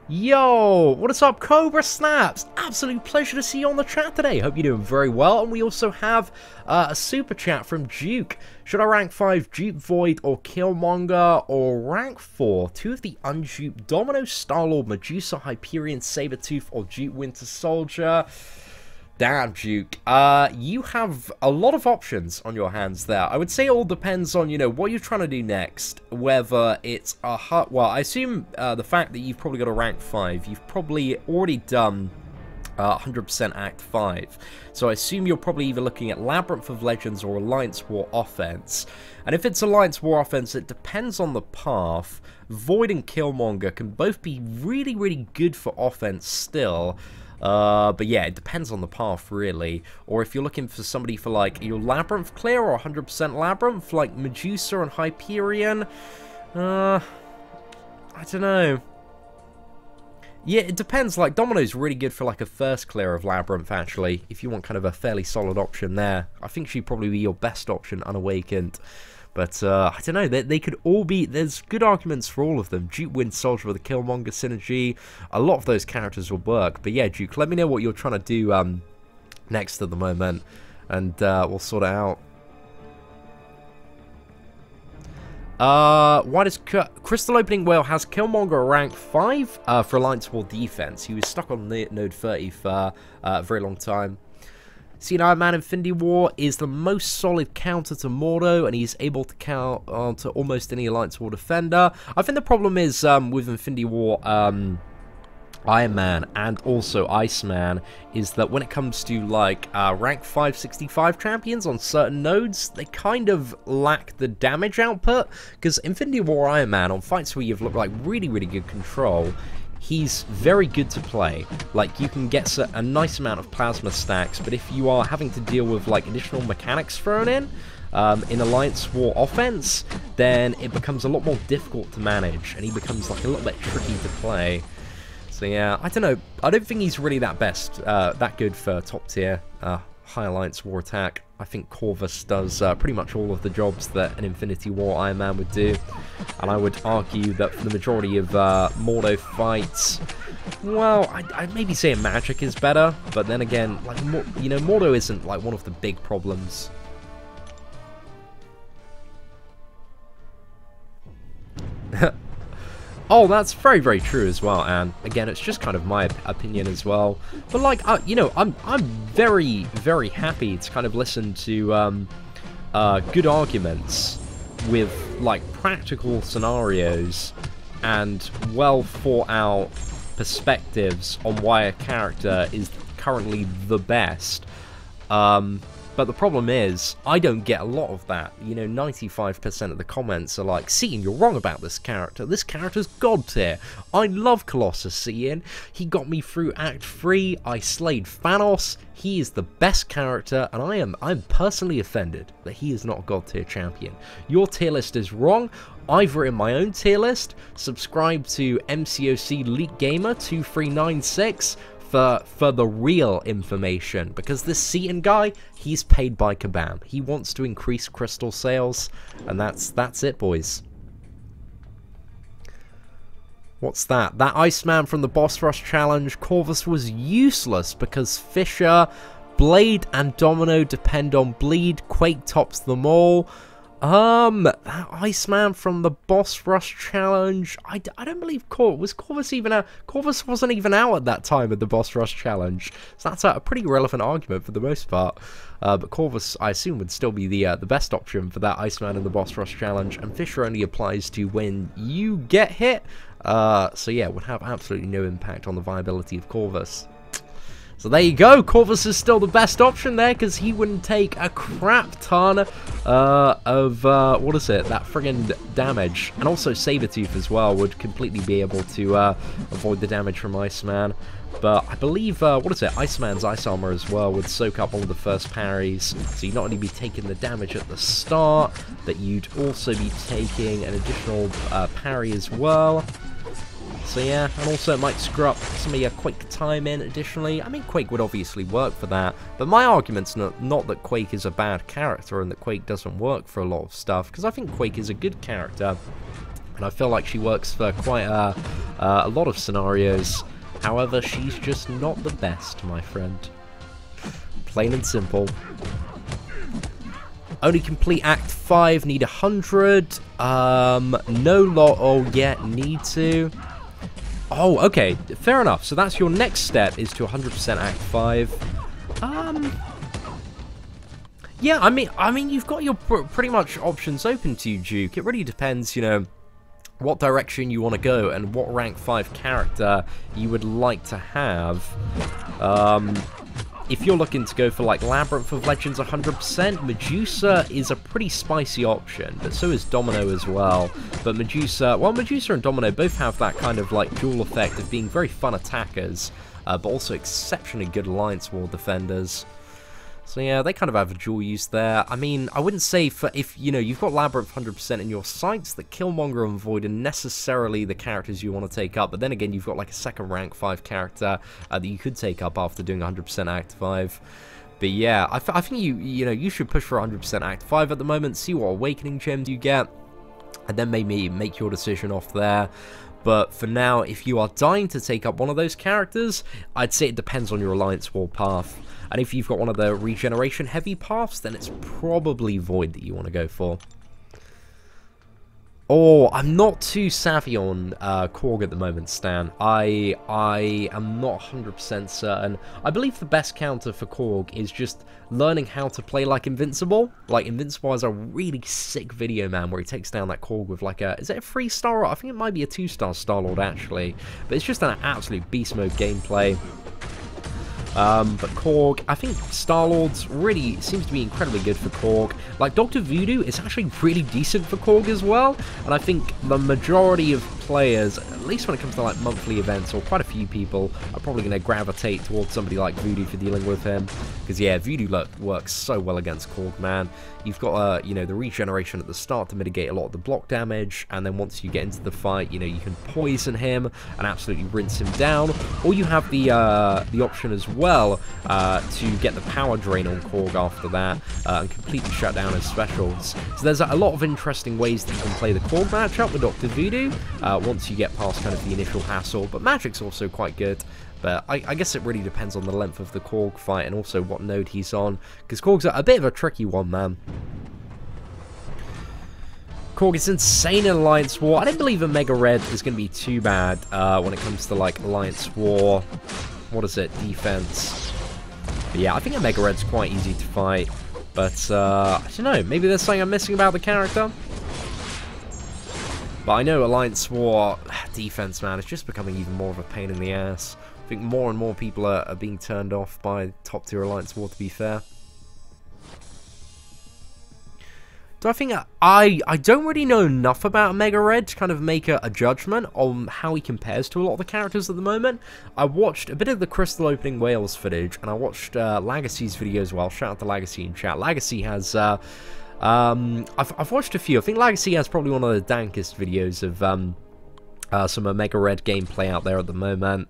Yo, what is up, Cobra Snaps? Absolute pleasure to see you on the chat today. Hope you're doing very well. And we also have a super chat from Duke. Should I rank 5 Dupe Void or Killmonger, or rank 4 2 of the unduped Domino, Star-Lord, Medusa, Hyperion, Saber-tooth, or Dupe Winter Soldier? Damn, Duke. You have a lot of options on your hands there. I would say it all depends on, you know, what you're trying to do next. Whether it's a well, I assume the fact that you've probably got a rank 5, you've probably already done 100% Act 5. So I assume you're probably either looking at Labyrinth of Legends or Alliance War Offense. And if it's Alliance War Offense, it depends on the path. Void and Killmonger can both be really, really good for offense still. But yeah, it depends on the path, really. Or if you're looking for somebody for, like, your Labyrinth clear or 100% Labyrinth, like Medusa and Hyperion, I don't know. Yeah, it depends. Like, Domino's really good for, like, a first clear of Labyrinth, actually, if you want kind of a fairly solid option there. I think she'd probably be your best option, Unawakened. But, I don't know, they could all be, there's good arguments for all of them. Duke Winter Soldier with a Killmonger synergy, a lot of those characters will work. But yeah, Duke, let me know what you're trying to do next at the moment, and we'll sort it out. Why does Crystal Opening Whale has Killmonger rank 5 for Alliance War Defense? He was stuck on node 30 for a very long time. Seatin Iron Man Infinity War is the most solid counter to Mordo, and he's able to counter to almost any Alliance War defender. I think the problem is with Infinity War, Iron Man and also Iceman, is that when it comes to like rank 565 champions on certain nodes, they kind of lack the damage output. Because Infinity War Iron Man on fights where you've looked like really, really good control, he's very good to play. Like, you can get a nice amount of plasma stacks, but if you are having to deal with like additional mechanics thrown in Alliance War Offense, then it becomes a lot more difficult to manage, and he becomes like a little bit tricky to play. So yeah, I don't know. I don't think he's really that good for top tier high Alliance War attack. I think Corvus does pretty much all of the jobs that an Infinity War Iron Man would do. And I would argue that for the majority of Mordo fights, well, I'd maybe say Magic is better. But then again, like, you know, Mordo isn't like one of the big problems. Oh, that's very, very true as well, and again, it's just kind of my opinion as well. But like, you know, I'm very, very happy to kind of listen to good arguments with like practical scenarios and well thought out perspectives on why a character is currently the best. But the problem is, I don't get a lot of that. You know, 95% of the comments are like, Seatin, you're wrong about this character. This character's god tier. I love Colossus, Seatin. He got me through Act 3. I slayed Thanos. He is the best character, and I'm personally offended that he is not a god tier champion. Your tier list is wrong. I've written my own tier list. Subscribe to MCOC Leak Gamer 2396. For the real information, because this Seatin guy, he's paid by Kabam. He wants to increase crystal sales, and that's it, boys. What's that? That Iceman from the Boss Rush Challenge. Corvus was useless because Fisher, Blade, and Domino depend on bleed. Quake tops them all. That Iceman from the Boss Rush Challenge. I don't believe was Corvus even out. Corvus wasn't even out at that time of the Boss Rush Challenge. So that's a pretty relevant argument for the most part. But Corvus, I assume, would still be the best option for that Iceman in the Boss Rush Challenge. And Fisher only applies to when you get hit. So yeah, would have absolutely no impact on the viability of Corvus. So there you go, Corvus is still the best option there, because he wouldn't take a crap ton of, what is it, that friggin' damage. And also Saber-tooth as well would completely be able to avoid the damage from Iceman. But I believe, what is it, Iceman's Ice Armor as well would soak up all of the first parries. So you'd not only be taking the damage at the start, but you'd also be taking an additional parry as well. So yeah, and also it might screw up some of your Quake timing additionally. I mean, Quake would obviously work for that, but my argument's not that Quake is a bad character and that Quake doesn't work for a lot of stuff, because I think Quake is a good character, and I feel like she works for quite a lot of scenarios. However, she's just not the best, my friend. Plain and simple. Only complete Act 5, need 100. No lot, oh yeah, need to. Oh, okay, fair enough. So that's your next step, is to 100% Act 5. Yeah, I mean, you've got your pretty much options open to you, Duke. It really depends, you know, what direction you want to go and what rank 5 character you would like to have. If you're looking to go for, like, Labyrinth of Legends 100%, Medusa is a pretty spicy option, but so is Domino as well. But Medusa and Domino both have that kind of, like, dual effect of being very fun attackers, but also exceptionally good Alliance War defenders. So yeah, they kind of have a dual use there. I mean, I wouldn't say if you know, you've got Labyrinth 100% in your sights, that Killmonger and Void are necessarily the characters you want to take up, but then again, you've got like a second rank 5 character that you could take up after doing 100% Act 5. But yeah, I think you should push for 100% Act 5 at the moment, see what Awakening Gems you get, and then maybe make your decision off there. But for now, if you are dying to take up one of those characters, I'd say it depends on your Alliance War path. And if you've got one of the regeneration heavy paths, then it's probably Void that you want to go for. Oh, I'm not too savvy on Korg at the moment, Stan. I am not 100% certain. I believe the best counter for Korg is just learning how to play like Invincible. Like, Invincible has a really sick video, man, where he takes down that Korg with like a... Is it a 3-star? I think it might be a 2-star Star-Lord, actually. But it's just an absolute beast mode gameplay. But Korg, I think Star-Lord's really seems to be incredibly good for Korg. Like, Dr. Voodoo is actually really decent for Korg as well, and I think the majority of players, at least when it comes to like monthly events, or quite a few people, are probably going to gravitate towards somebody like Voodoo for dealing with him, because yeah, Voodoo works so well against Korg, man. You've got you know, the regeneration at the start to mitigate a lot of the block damage, and then once you get into the fight, you know, you can poison him and absolutely rinse him down, or you have the option as well to get the power drain on Korg after that and completely shut down his specials. So there's a lot of interesting ways that you can play the Korg matchup with Dr. Voodoo once you get past kind of the initial hassle, but Magic's also quite good. But I guess it really depends on the length of the Korg fight and also what node he's on, because Korg's a bit of a tricky one, man. Korg is insane in Alliance War. I don't believe a Mega Red is going to be too bad when it comes to like Alliance War. What is it? Defense. But yeah, I think a Mega Red's quite easy to fight. But I don't know. Maybe there's something I'm missing about the character. But I know Alliance War defense, man, is just becoming even more of a pain in the ass. I think more and more people are being turned off by top tier Alliance War, to be fair. Do I think I don't really know enough about Mega Red to kind of make a judgment on how he compares to a lot of the characters at the moment. I watched a bit of the Crystal Opening Whales footage, and I watched Legacy's video as well. Shout out to Legacy in chat. Legacy has I've watched a few. I think Legacy has probably one of the dankest videos of some Mega Red gameplay out there at the moment.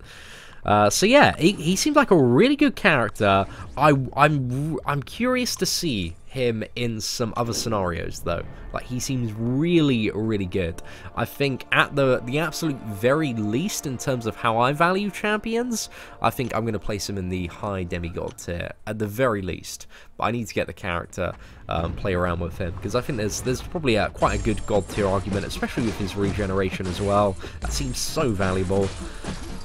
So yeah, he seems like a really good character. I'm curious to see him in some other scenarios though. Like, he seems really, really good. I think at the absolute very least, in terms of how I value champions, I think I'm going to place him in the high demigod tier at the very least. But I need to get the character, play around with him, because I think there's probably quite a good god tier argument, especially with his regeneration as well. That seems so valuable.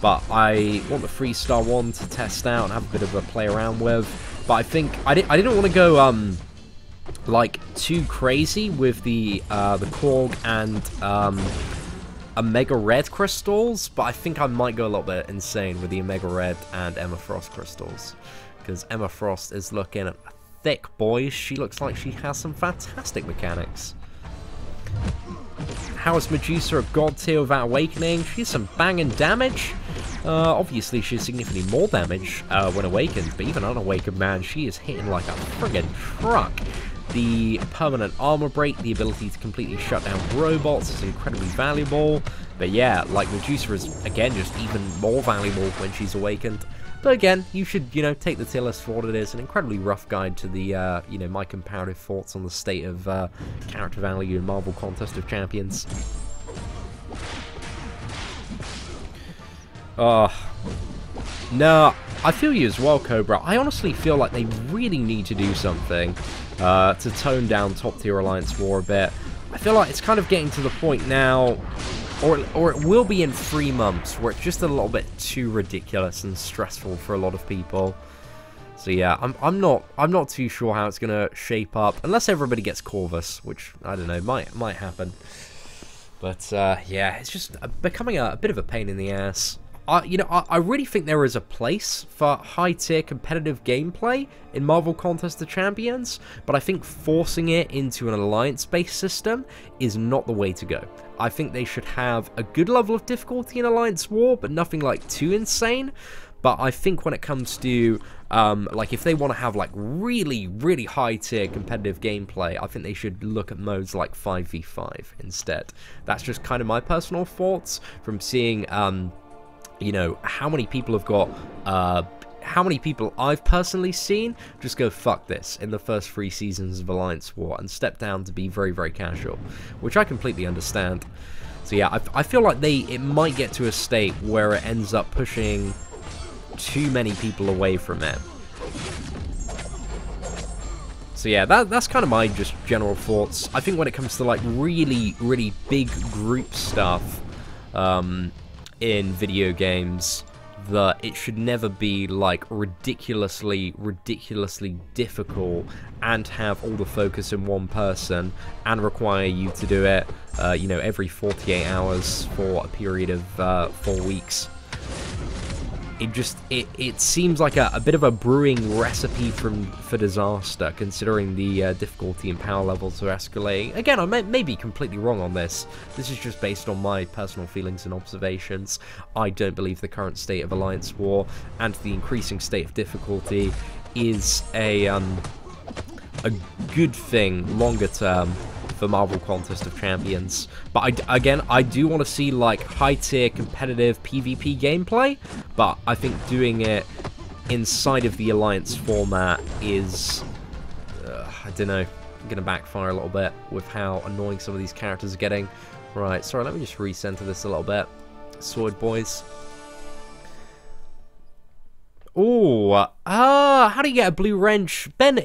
But I want the 3-star one to test out and have a bit of a play around with. But I think I didn't want to go like too crazy with the Korg and Omega Red crystals, but I think I might go a little bit insane with the Omega Red and Emma Frost crystals, because Emma Frost is looking thick, boys. She looks like she has some fantastic mechanics. How is Medusa a god tier without awakening? She's some banging damage. Obviously, she's significantly more damage when awakened, but even unawakened, man, she is hitting like a friggin' truck. The permanent armor break, the ability to completely shut down robots is incredibly valuable. But yeah, like, Medusa is, again, just even more valuable when she's awakened. But again, you should, take the tier list for what it is. An incredibly rough guide to the, my comparative thoughts on the state of character value in Marvel Contest of Champions. No, I feel you as well, Cobra. I honestly feel like they really need to do something to tone down top tier Alliance War a bit. I feel like it's kind of getting to the point now, or it will be in 3 months, where it's just a little bit too ridiculous and stressful for a lot of people. So yeah, I'm not too sure how it's gonna shape up, unless everybody gets Corvus, which I don't know, might happen. But yeah, it's just becoming a bit of a pain in the ass. I really think there is a place for high-tier competitive gameplay in Marvel Contest of Champions, but I think forcing it into an alliance-based system is not the way to go. I think they should have a good level of difficulty in Alliance War, but nothing like too insane. But I think when it comes to, like, if they want to have, like, really, really high-tier competitive gameplay, I think they should look at modes like 5v5 instead. That's just kind of my personal thoughts from seeing, how many people have got, how many people I've personally seen just go, fuck this, in the first 3 seasons of Alliance War and step down to be very, very casual, which I completely understand. So yeah, I feel like it might get to a state where it ends up pushing too many people away from it. So yeah, that's kind of my just general thoughts. I think when it comes to, like, really, really big group stuff, in video games, that it should never be, like, ridiculously difficult and have all the focus in one person and require you to do it, every 48 hours for a period of 4 weeks. It seems like a bit of a brewing recipe for disaster, considering the difficulty and power levels are escalating. Again, I may be completely wrong on this. This is just based on my personal feelings and observations. I don't believe the current state of Alliance War and the increasing state of difficulty is a good thing longer term for Marvel Contest of Champions. But I do want to see, like, high-tier competitive PvP gameplay, but I think doing it inside of the Alliance format is, I don't know, going to backfire a little bit with how annoying some of these characters are getting. Right, sorry, let me just recenter this a little bit. Sword boys. Oh, how do you get a blue wrench? Ben,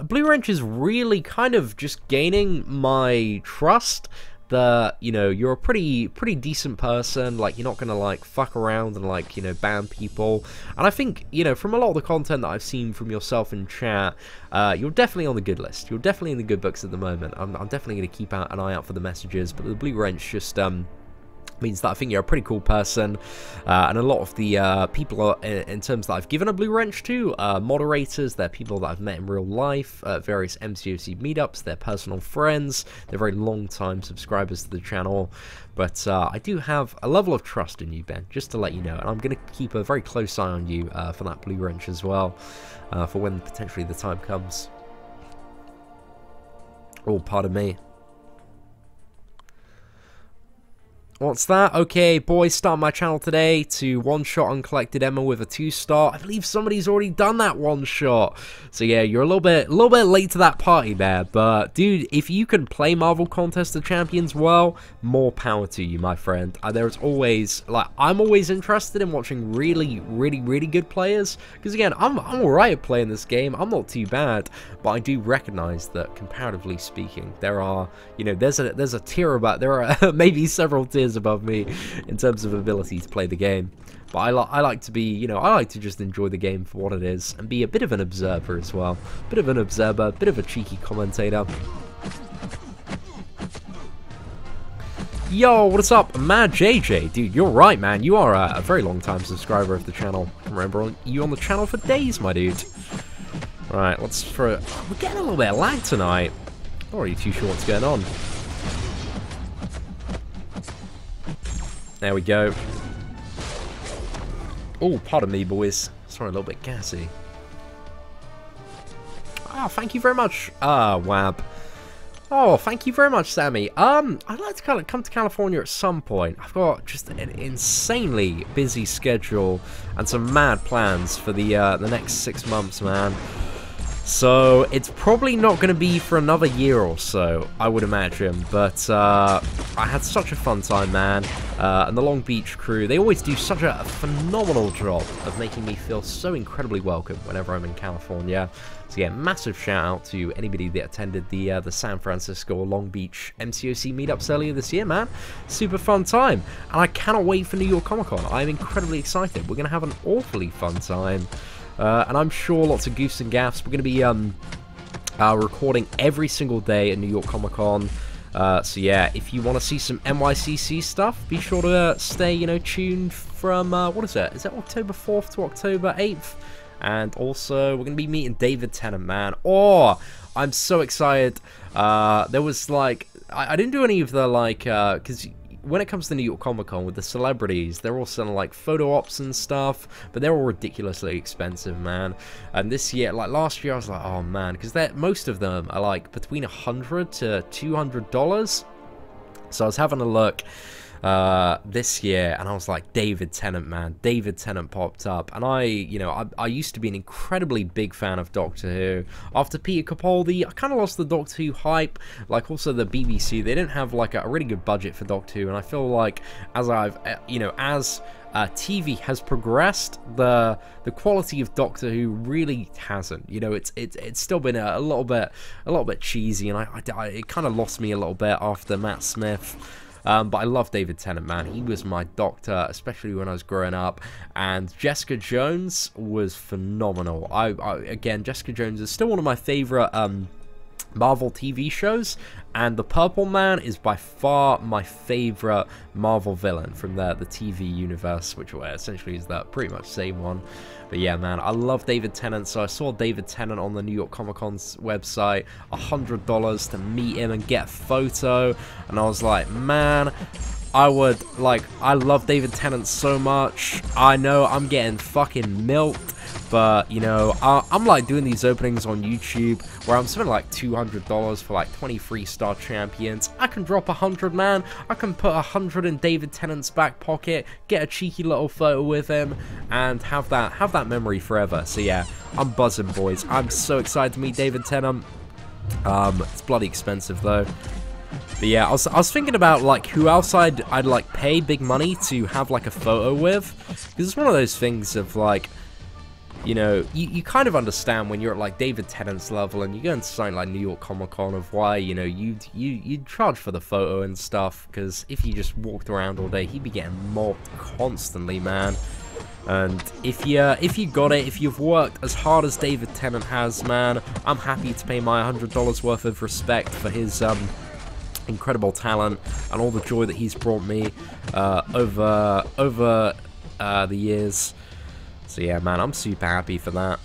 blue wrench is really kind of just gaining my trust that, you're a pretty decent person. Like, you're not gonna, like, fuck around and, like, ban people. And I think, from a lot of the content that I've seen from yourself in chat, you're definitely on the good list. You're definitely in the good books at the moment. I'm definitely gonna keep an eye out for the messages, but the blue wrench just, means that I think you're a pretty cool person, and a lot of the people in terms that I've given a blue wrench to, moderators, they're people that I've met in real life at various MCOC meetups, they're personal friends, they're very long-time subscribers to the channel, but I do have a level of trust in you, Ben, just to let you know, and I'm going to keep a very close eye on you for that blue wrench as well, for when potentially the time comes. Oh, pardon me. What's that? Okay, boys, start my channel today to one-shot uncollected Emma with a 2-star. I believe somebody's already done that one-shot. So yeah, you're a little bit late to that party there. But dude, if you can play Marvel Contest of Champions well, more power to you, my friend. There's always, like, I'm always interested in watching really good players. Because again, I'm alright at playing this game. I'm not too bad, but I do recognize that comparatively speaking, there are, you know, there's a tier about, there are maybe several tiers above me in terms of ability to play the game. But I like to be, you know, I like to just enjoy the game for what it is and be a bit of an observer as well. Bit of an observer, bit of a cheeky commentator. Yo, what's up, Mad JJ? Dude, you're right, man. You are a very long time subscriber of the channel. I remember you on the channel for days, my dude. Right, let's throw. We're getting a little bit of lag tonight. Not really too sure what's going on. There we go. Oh, pardon me, boys. Sorry, a little bit gassy. Ah, thank you very much, Wab. Oh, thank you very much, Sammy. I'd like to come to California at some point. I've got just an insanely busy schedule and some mad plans for the next 6 months, man. So it's probably not going to be for another year or so, I would imagine. But I had such a fun time, man. And the Long Beach crew, they always do such a phenomenal job of making me feel so incredibly welcome whenever I'm in California. So yeah, massive shout out to anybody that attended the San Francisco or Long Beach MCOC meetups earlier this year, man. Super fun time. And I cannot wait for New York Comic Con. I'm incredibly excited. We're going to have an awfully fun time. And I'm sure lots of goofs and gaffs. We're going to be recording every single day at New York Comic Con. So yeah, if you want to see some NYCC stuff, be sure to stay, you know, tuned from, what is it? Is it October 4th to October 8th? And also, we're going to be meeting David Tennant, man. Oh, I'm so excited. There was, like, I didn't do any of the, like, because when it comes to New York Comic Con with the celebrities, they're all selling like photo ops and stuff, but they're all ridiculously expensive, man. And this year, like last year, I was like, oh man, because most of them are like between $100 to $200. So I was having a look this year, and I was like, David Tennant, man. David Tennant popped up, and I used to be an incredibly big fan of Doctor Who. After Peter Capaldi, I kind of lost the Doctor Who hype. Like also the BBC, they didn't have like a really good budget for Doctor Who, and I feel like as I've, as TV has progressed, the quality of Doctor Who really hasn't. You know, it's still been a little bit cheesy, and it kind of lost me a little bit after Matt Smith. But I love David Tennant, man. He was my Doctor, especially when I was growing up. And Jessica Jones was phenomenal. Again, Jessica Jones is still one of my favorite Marvel TV shows, and the Purple Man is by far my favorite Marvel villain from the TV universe, which essentially is that pretty much same one. But yeah, man, I love David Tennant, so I saw David Tennant on the New York Comic Con's website, $100 to meet him and get a photo, and I was like, man, I love David Tennant so much. I know I'm getting fucking milked, but, you know, I'm like doing these openings on YouTube where I'm spending like $200 for like 23-star champions. I can drop 100, man. I can put 100 in David Tennant's back pocket, get a cheeky little photo with him, and have that memory forever. So yeah, I'm buzzing, boys. I'm so excited to meet David Tennant. It's bloody expensive though. But yeah, I was thinking about like who else I'd like pay big money to have like a photo with, because it's one of those things of like, you know, you kind of understand when you're at like David Tennant's level and you go into something like New York Comic Con of why, you know, you'd charge for the photo and stuff, because if you just walked around all day, he'd be getting mobbed constantly, man. And if you got it, if you've worked as hard as David Tennant has, man, I'm happy to pay my $100 worth of respect for his incredible talent and all the joy that he's brought me over the years. So yeah, man, I'm super happy for that.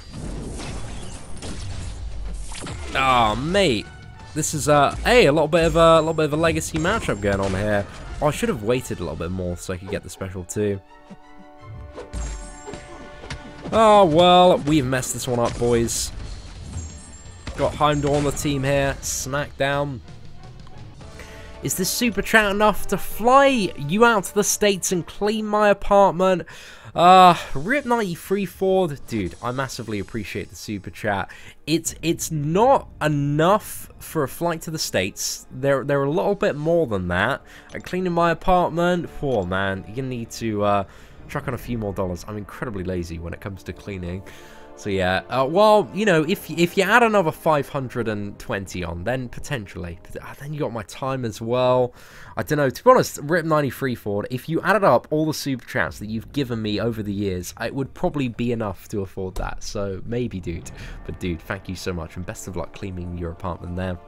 Oh, mate, this is hey, a little bit of a legacy matchup going on here. Oh, I should have waited a little bit more so I could get the special too. Oh well, we've messed this one up, boys. Got Heimdall on the team here. Smackdown. Is this super chat enough to fly you out to the States and clean my apartment? Rip93 Ford, dude, I massively appreciate the super chat. It's not enough for a flight to the States. They're a little bit more than that. And cleaning my apartment, oh man, you're gonna need to chuck on a few more dollars. I'm incredibly lazy when it comes to cleaning. So yeah, well, you know, if you add another 520 on, then potentially, then you got my time as well. I don't know, to be honest, Rip93 Ford, if you added up all the super chats that you've given me over the years, it would probably be enough to afford that. So maybe, dude. But dude, thank you so much, and best of luck cleaning your apartment there.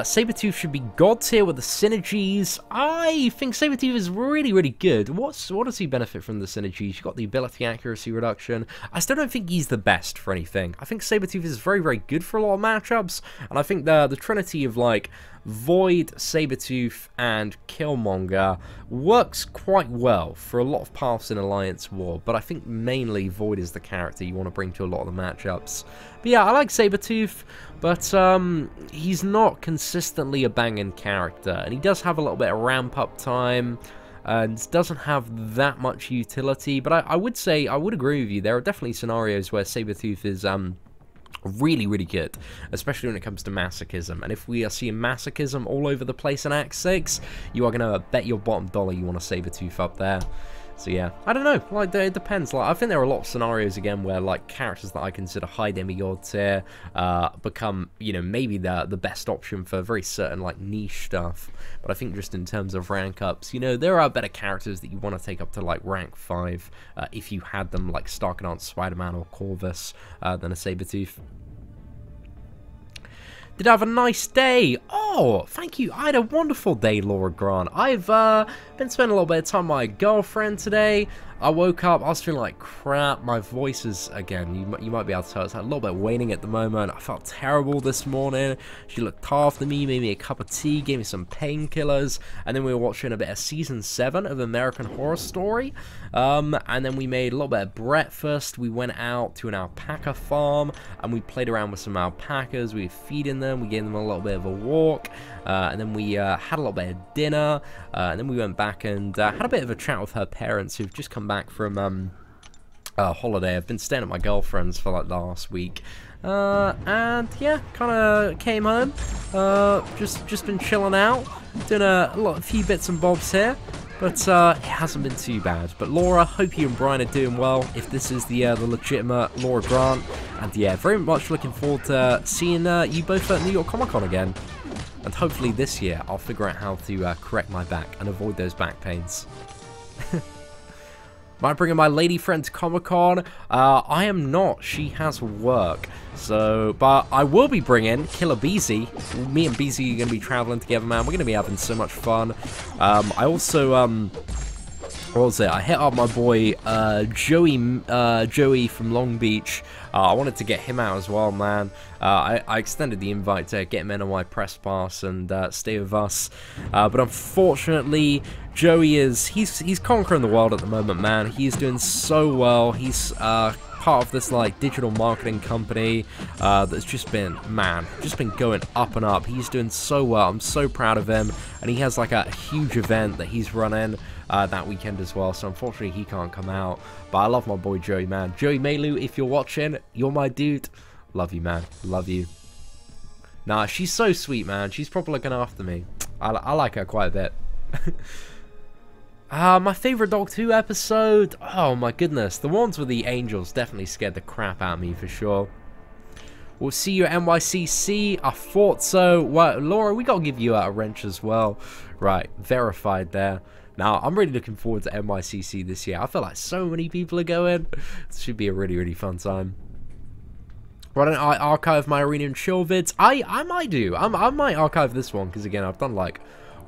Saber-tooth should be god tier with the synergies. I think Saber-tooth is really, really good. What does he benefit from the synergies? You got the ability accuracy reduction. I still don't think he's the best for anything. I think Saber-tooth is very, very good for a lot of matchups, and I think the trinity of like Void, Saber-tooth, and Killmonger works quite well for a lot of paths in Alliance War, but I think mainly Void is the character you want to bring to a lot of the matchups. But yeah, I like Saber-tooth, but he's not consistently a banging character, and he does have a little bit of ramp-up time, and doesn't have that much utility, but I would say, I would agree with you, there are definitely scenarios where Saber-tooth is really, really good, especially when it comes to masochism. And if we are seeing masochism all over the place in Act 6, you are going to bet your bottom dollar you want to Saber-tooth up there. So yeah, I don't know, like, it depends. Like, I think there are a lot of scenarios, again, where, like, characters that I consider high demigod tier become, you know, maybe the best option for very certain, like, niche stuff. But I think just in terms of rank ups, you know, there are better characters that you want to take up to, like, rank 5 if you had them, like Starkadance, Spider-Man, or Corvus than a Saber-tooth. Did I have a nice day? Oh, thank you. I had a wonderful day, Laura Grant. I've been spending a little bit of time with my girlfriend today. I woke up, I was feeling like crap. My voice is, again, you might be able to tell, it's a little bit waning at the moment. I felt terrible this morning. She looked after me, made me a cup of tea, gave me some painkillers, and then we were watching a bit of Season 7 of American Horror Story. And then we made a little bit of breakfast. We went out to an alpaca farm, and we played around with some alpacas. We were feeding them, we gave them a little bit of a walk, and then we had a little bit of dinner, and then we went back and had a bit of a chat with her parents who've just come back from holiday. I've been staying at my girlfriend's for like last week, and yeah, kind of came home, just been chilling out, doing a few bits and bobs here, but it hasn't been too bad. But Laura, hope you and Brian are doing well, if this is the legitimate Laura Grant, and yeah, very much looking forward to seeing you both at New York Comic Con again. And hopefully this year I'll figure out how to correct my back and avoid those back pains. Am I bringing my lady friend to Comic-Con? I am not. She has work. So, but I will be bringing Killer Beezy. Me and Beezy are going to be traveling together, man. We're going to be having so much fun. I also, what was it? I hit up my boy, Joey from Long Beach. I wanted to get him out as well, man. I extended the invite to get him in on my press pass and stay with us. But unfortunately, Joey he's conquering the world at the moment, man. He's doing so well. He's part of this like digital marketing company that's just been going up and up. He's doing so well. I'm so proud of him, and he has like a huge event that he's running that weekend as well, so unfortunately he can't come out. But I love my boy Joey, man. Joey Melu, if you're watching, you're my dude. Love you, man. Love you. Nah, she's so sweet, man. She's probably looking after me. I like her quite a bit. My favorite Doctor Who episode? Oh my goodness. The ones with the angels definitely scared the crap out of me for sure. We'll see you at NYCC. I thought so. Well, Laura, we gotta give you a wrench as well. Right, verified there. Now, I'm really looking forward to NYCC this year. I feel like so many people are going. It should be a really, really fun time. Why don't I archive my Arena and Chill vids? I might do. I might archive this one, because again, I've done like,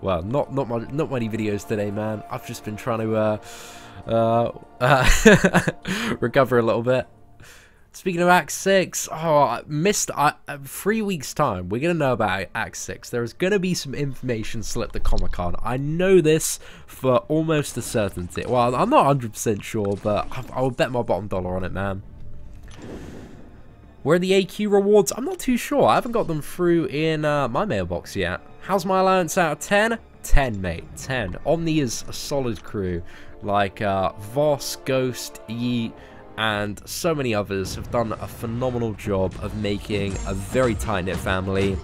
well, not many videos today, man. I've just been trying to recover a little bit. Speaking of Act 6, oh, I missed 3 weeks' time. We're going to know about Act 6. There is going to be some information slipped at Comic-Con. I know this for almost a certainty. Well, I'm not 100% sure, but I would bet my bottom dollar on it, man. Where are the AQ rewards? I'm not too sure. I haven't got them through in my mailbox yet. How's my allowance out of 10? 10, mate. 10. Omni is a solid crew. Like Voss, Ghost, Yeet, and so many others have done a phenomenal job of making a very tight-knit family.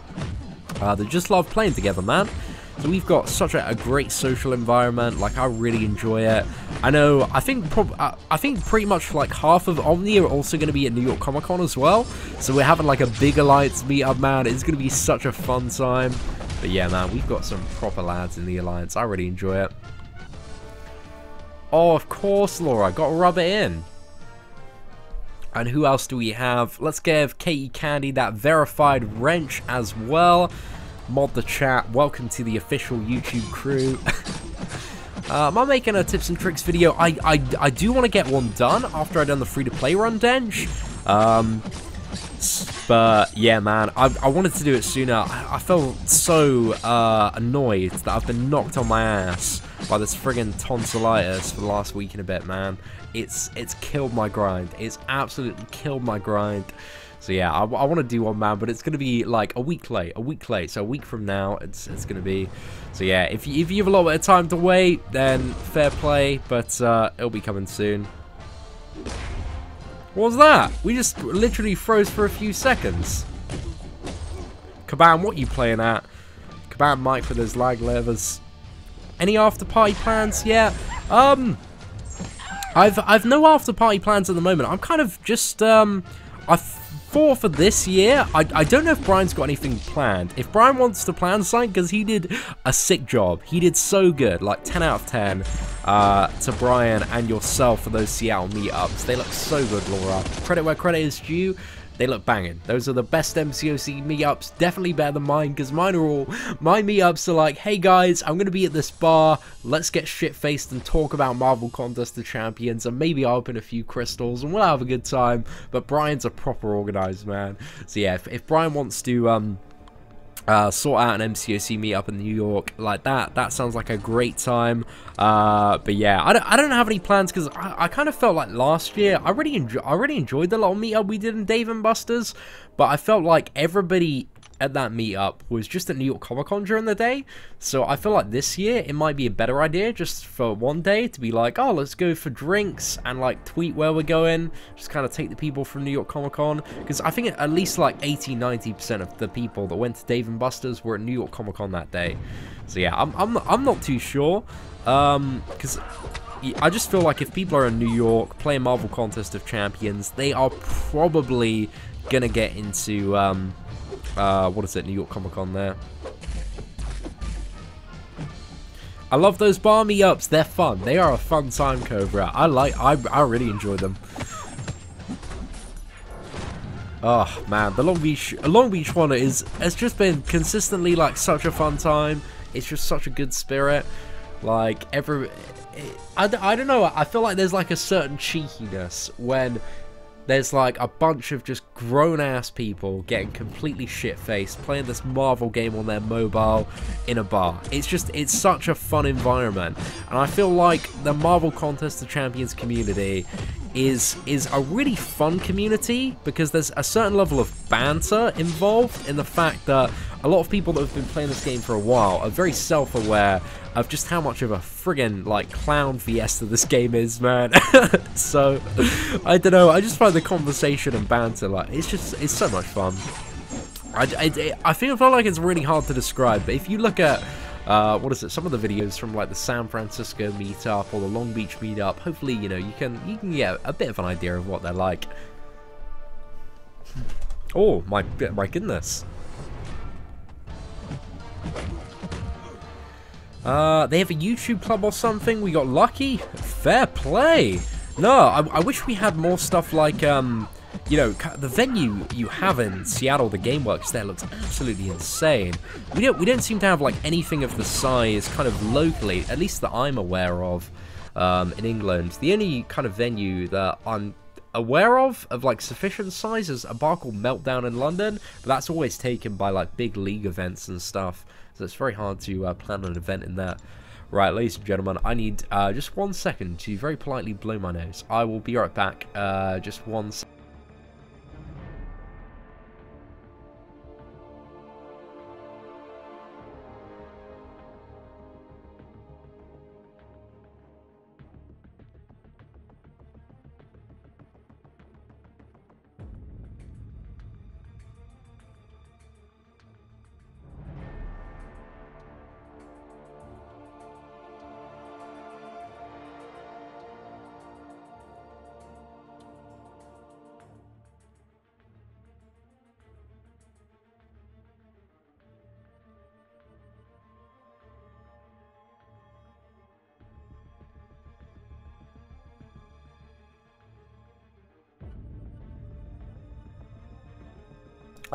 They just love playing together, man. So we've got such a great social environment. Like, I really enjoy it. I know, I think pretty much like half of Omni are also going to be at New York Comic Con as well. So we're having like a big Alliance meetup, man. It's going to be such a fun time. But yeah, man, we've got some proper lads in the Alliance. I really enjoy it. Oh, of course, Laura. Got to rub it in. And who else do we have? Let's give Katie Candy that verified wrench as well. Mod the chat. Welcome to the official YouTube crew. Am I making a tips and tricks video? I do want to get one done after I've done the free-to-play run, Dench. But yeah, man, I wanted to do it sooner. I felt so annoyed that I've been knocked on my ass by this friggin' tonsillitis for the last week and a bit, man. It's killed my grind. It's absolutely killed my grind. So yeah, I want to do one, man, but it's going to be like a week late. So a week from now, it's going to be. So yeah, if you have a little bit of time to wait, then fair play, but it'll be coming soon. What was that? We just literally froze for a few seconds. Kabam, what you playing at? Kabam Mike for those lag levers. Any after party plans? Yeah. I've no after party plans at the moment. I'm kind of just I thought for this year, I don't know if Brian's got anything planned. If Brian wants to plan something, because he did a sick job. He did so good, like 10 out of 10 to Brian and yourself for those Seattle meetups. They look so good, Laura. Credit where credit is due. They look banging. Those are the best MCOC meetups. Definitely better than mine, because mine are all... My meetups are like, hey guys, I'm going to be at this bar. Let's get shit-faced and talk about Marvel Contest of Champions, and maybe I'll open a few crystals, and we'll have a good time. But Brian's a proper organized man. So yeah, if Brian wants to... sort out an MCOC meetup in New York like that sounds like a great time. But yeah, I don't have any plans, because I kind of felt like last year I really enjoyed the little meetup we did in Dave & Buster's, but I felt like everybody at that meetup was just at New York Comic Con during the day. So I feel like this year it might be a better idea just for one day to be like, oh, let's go for drinks and like tweet where we're going, just kind of take the people from New York Comic Con, because I think at least like 80-90% of the people that went to Dave & Buster's were at New York Comic Con that day. So yeah, I'm not too sure, because I just feel like if people are in New York playing Marvel Contest of Champions, they are probably gonna get into what is it, New York Comic Con there. I love those bar meetups. They're fun. They are a fun time, Cobra. I really enjoy them. Oh man, the Long Beach one has just been consistently like such a fun time. It's just such a good spirit. Like I don't know. I feel like there's like a certain cheekiness when there's like a bunch of just grown-ass people getting completely shit-faced, playing this Marvel game on their mobile in a bar. It's such a fun environment. And I feel like the Marvel Contest of Champions community is a really fun community, because there's a certain level of banter involved in the fact that a lot of people that have been playing this game for a while are very self-aware of just how much of a friggin' like clown fiesta this game is, man. So I don't know, I just find the conversation and banter, like, it's so much fun. I feel like it's really hard to describe, but if you look at what is it, some of the videos from like the San Francisco meetup or the Long Beach meetup, hopefully, you know, you can get a bit of an idea of what they're like. Oh my goodness. They have a YouTube club or something. We got lucky. Fair play. No, I wish we had more stuff like, you know, the venue you have in Seattle, the Gameworks there, looks absolutely insane. We don't seem to have like anything of the size kind of locally, at least that I'm aware of, in England. The only kind of venue that I'm aware of like sufficient size is a bar called Meltdown in London, but that's always taken by like big league events and stuff. So it's very hard to plan an event in that. Right, ladies and gentlemen, I need just 1 second to very politely blow my nose. I will be right back. Just 1 second.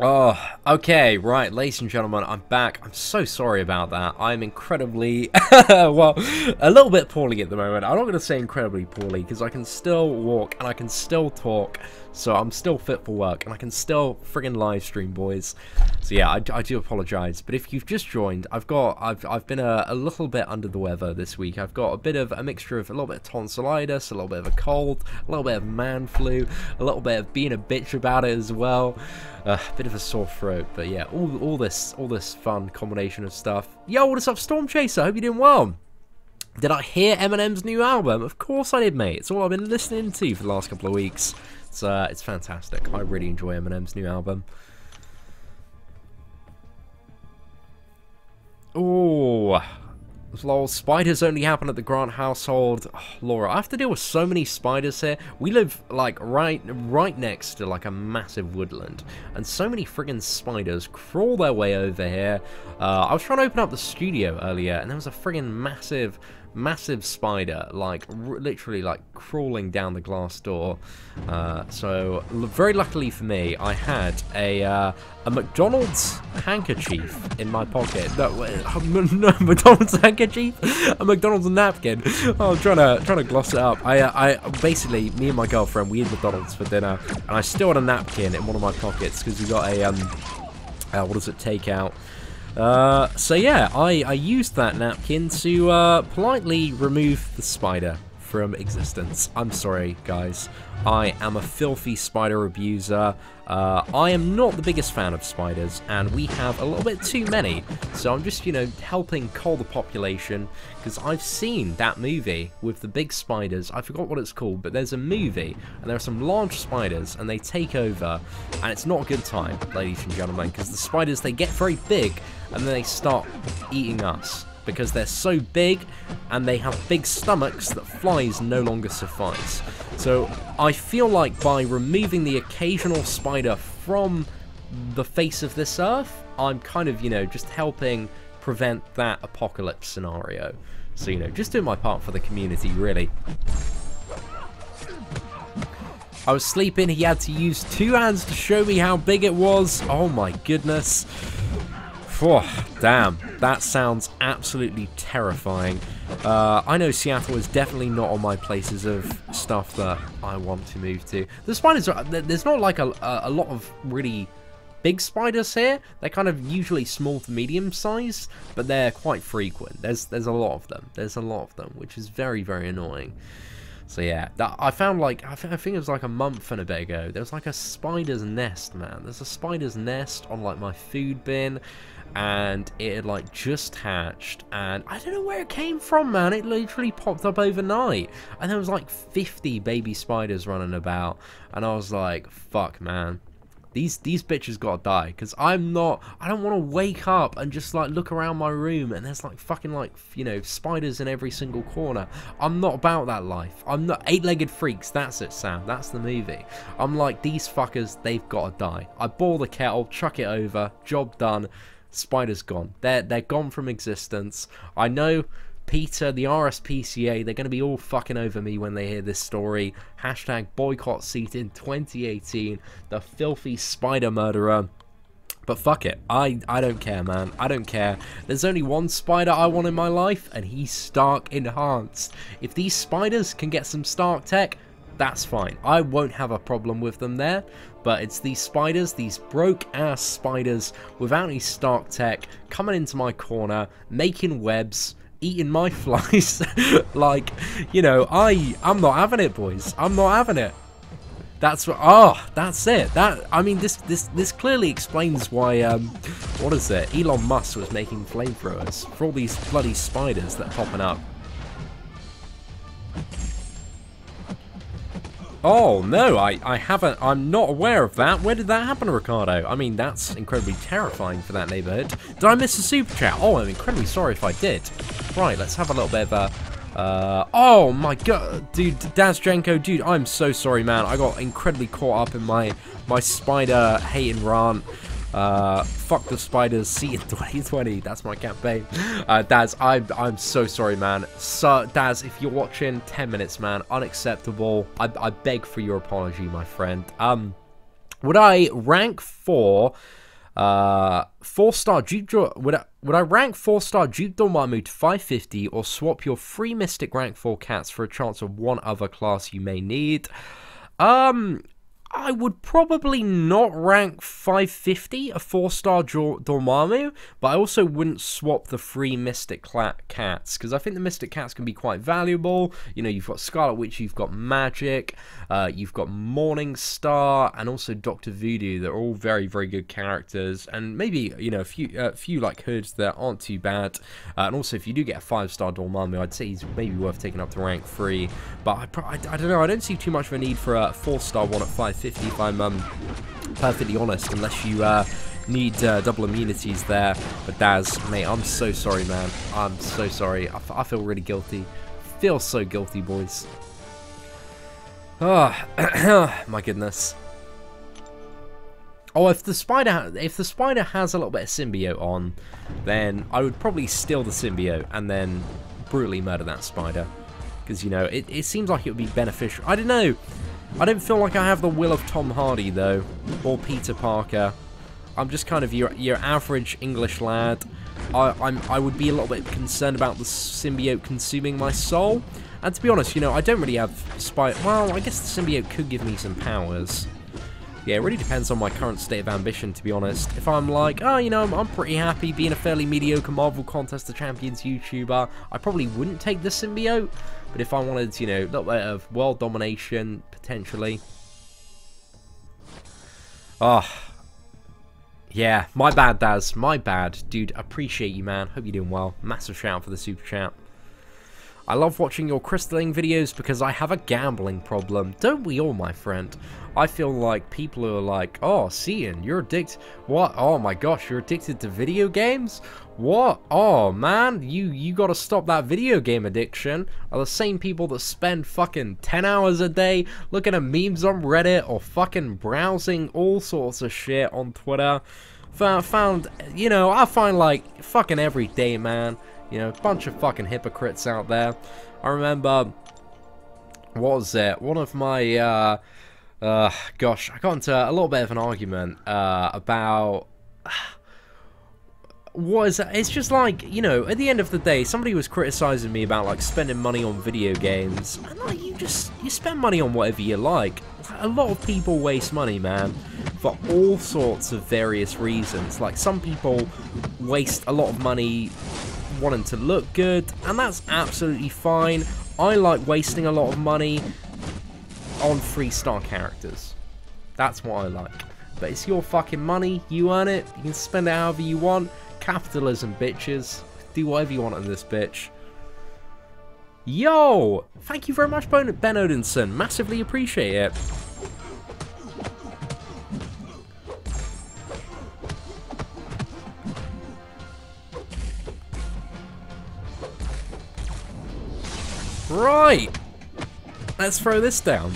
Oh, okay, right, ladies and gentlemen, I'm back. I'm so sorry about that. I'm incredibly, well, a little bit poorly at the moment. I'm not going to say incredibly poorly, because I can still walk, and I can still talk, so I'm still fit for work, and I can still friggin' live stream, boys. So yeah, I do apologise, but if you've just joined, I've been a little bit under the weather this week. I've got a bit of a mixture of a little bit of tonsillitis, a little bit of a cold, a little bit of man flu, a little bit of being a bitch about it as well. A bit of a sore throat, but yeah, all this fun combination of stuff. Yo, what is up, Storm Chaser? Hope you're doing well. Did I hear Eminem's new album? Of course I did, mate. It's all I've been listening to for the last couple of weeks. It's fantastic. I really enjoy Eminem's new album. Oh, lol, spiders only happen at the Grant household. Oh, Laura, I have to deal with so many spiders here. We live, like, right next to, like, a massive woodland. And so many friggin' spiders crawl their way over here. I was trying to open up the studio earlier, and there was a friggin' massive spider, like, literally, like, crawling down the glass door. So, very luckily for me, I had a McDonald's handkerchief in my pocket. No, McDonald's handkerchief? A McDonald's napkin. Oh, I'm trying to gloss it up. I basically, me and my girlfriend, we ate McDonald's for dinner, and I still had a napkin in one of my pockets, because we got a, what does it take out? So yeah, I used that napkin to politely remove the spider from existence. I'm sorry, guys. I am a filthy spider abuser. I am not the biggest fan of spiders, and we have a little bit too many. So I'm just, you know, helping cull the population, because I've seen that movie with the big spiders. I forgot what it's called, but there's a movie, and there are some large spiders, and they take over, and it's not a good time, ladies and gentlemen, because the spiders, they get very big, and then they start eating us, because they're so big, and they have big stomachs that flies no longer suffice. So I feel like by removing the occasional spider from the face of this earth, I'm kind of, you know, just helping prevent that apocalypse scenario. So, you know, just doing my part for the community, really. I was sleeping, he had to use 2 hands to show me how big it was. Oh my goodness. Oh, damn, that sounds absolutely terrifying. I know Seattle is definitely not on my places of stuff that I want to move to. The spiders are, there's not like a lot of really big spiders here. They're kind of usually small to medium sized, but they're quite frequent. There's a lot of them. There's a lot of them, which is very, very annoying. So yeah, that I found, like, I think it was like a month and a bit ago, there was like a spider's nest, man. There's a spider's nest on like my food bin, and it had like just hatched, and I don't know where it came from, man. It literally popped up overnight, and there was like 50 baby spiders running about, and I was like, fuck, man. These bitches gotta die, because I don't want to wake up and just like look around my room and there's like fucking, like, you know, spiders in every single corner. I'm not about that life. I'm not. Eight-Legged Freaks, that's it, Sam. That's the movie. I'm like, these fuckers, they've gotta die. I boil the kettle, chuck it over, job done, spiders gone. They're gone from existence. I know Peter, the RSPCA, they're going to be all fucking over me when they hear this story. Hashtag boycott Seatin 2018, the filthy spider murderer. But fuck it, I don't care, man. I don't care. There's only one spider I want in my life, and he's Stark enhanced. If these spiders can get some Stark tech, that's fine. I won't have a problem with them there. But it's these spiders, these broke-ass spiders without any Stark tech, coming into my corner, making webs, eating my flies. Like, you know, I'm not having it, boys. I'm not having it. That's what. Oh, that's it. I mean, this clearly explains why what is it? Elon Musk was making flamethrowers for all these bloody spiders that are popping up. Oh no, I haven't. I'm not aware of that. Where did that happen, Ricardo? I mean, that's incredibly terrifying for that neighborhood. Did I miss a super chat? Oh, I'm incredibly sorry if I did. Right, let's have a little bit of a. Oh my god, dude, Dazjenko, dude, I'm so sorry, man. I got incredibly caught up in my spider hating rant. Fuck the spiders, Seatin 2020, that's my campaign. Daz, I'm so sorry, man. So, Daz, if you're watching, 10 minutes, man, unacceptable. I beg for your apology, my friend. Would I rank 4-star Duke would I rank 4-star Duke Dormammu to 550 or swap your 3 Mystic rank 4 cats for a chance of one other class you may need? I would probably not rank 550 a 4-star Dormammu, but I also wouldn't swap the 3 Mystic cats, because I think the Mystic cats can be quite valuable. You know, you've got Scarlet Witch, you've got Magic, you've got Morning Star, and also Dr. Voodoo. They're all very, very good characters, and maybe, you know, a few like hoods that aren't too bad. And also, if you do get a 5-star Dormammu, I'd say he's maybe worth taking up to rank 3. But I don't know, I don't see too much of a need for a 4-star one at 550 if I'm perfectly honest, unless you need double immunities there. But Daz, mate, I'm so sorry, man. I'm so sorry. I feel really guilty. Feel so guilty, boys. Oh, my goodness. Oh, if the spider has a little bit of symbiote on, then I would probably steal the symbiote and then brutally murder that spider. Because, you know, it seems like it would be beneficial. I don't know. I don't feel like I have the will of Tom Hardy, though, or Peter Parker. I'm just kind of your average English lad. I would be a little bit concerned about the symbiote consuming my soul. And to be honest, you know, I don't really have well, I guess the symbiote could give me some powers. Yeah, it really depends on my current state of ambition, to be honest. If I'm like, oh, you know, I'm pretty happy being a fairly mediocre Marvel Contest of Champions YouTuber, I probably wouldn't take the symbiote. But if I wanted, you know, a little bit of world domination, potentially. Oh. Yeah, my bad, Daz. My bad. Dude, appreciate you, man. Hope you're doing well. Massive shout out for the super chat. I love watching your crystalline videos because I have a gambling problem. Don't we all, my friend? I feel like people are like, oh, Seatin, you're addicted. What? Oh my gosh, you're addicted to video games? What? Oh man, you gotta stop that video game addiction. Are the same people that spend fucking 10 hours a day looking at memes on Reddit or fucking browsing all sorts of shit on Twitter. You know, I find like fucking every day, man. You know, a bunch of fucking hypocrites out there. I remember, what was it? One of my, gosh, I got into a little bit of an argument about, what is that? It's just like, you know, at the end of the day, somebody was criticizing me about, like, spending money on video games. And, like, you spend money on whatever you like. A lot of people waste money, man, for all sorts of various reasons. Like, some people waste a lot of money wanting to look good, and that's absolutely fine. I like wasting a lot of money on 3-star characters. That's what I like. But it's your fucking money, you earn it, you can spend it however you want. Capitalism, bitches. Do whatever you want on this bitch. Yo! Thank you very much, Ben Odinson. Massively appreciate it. Right! Let's throw this down.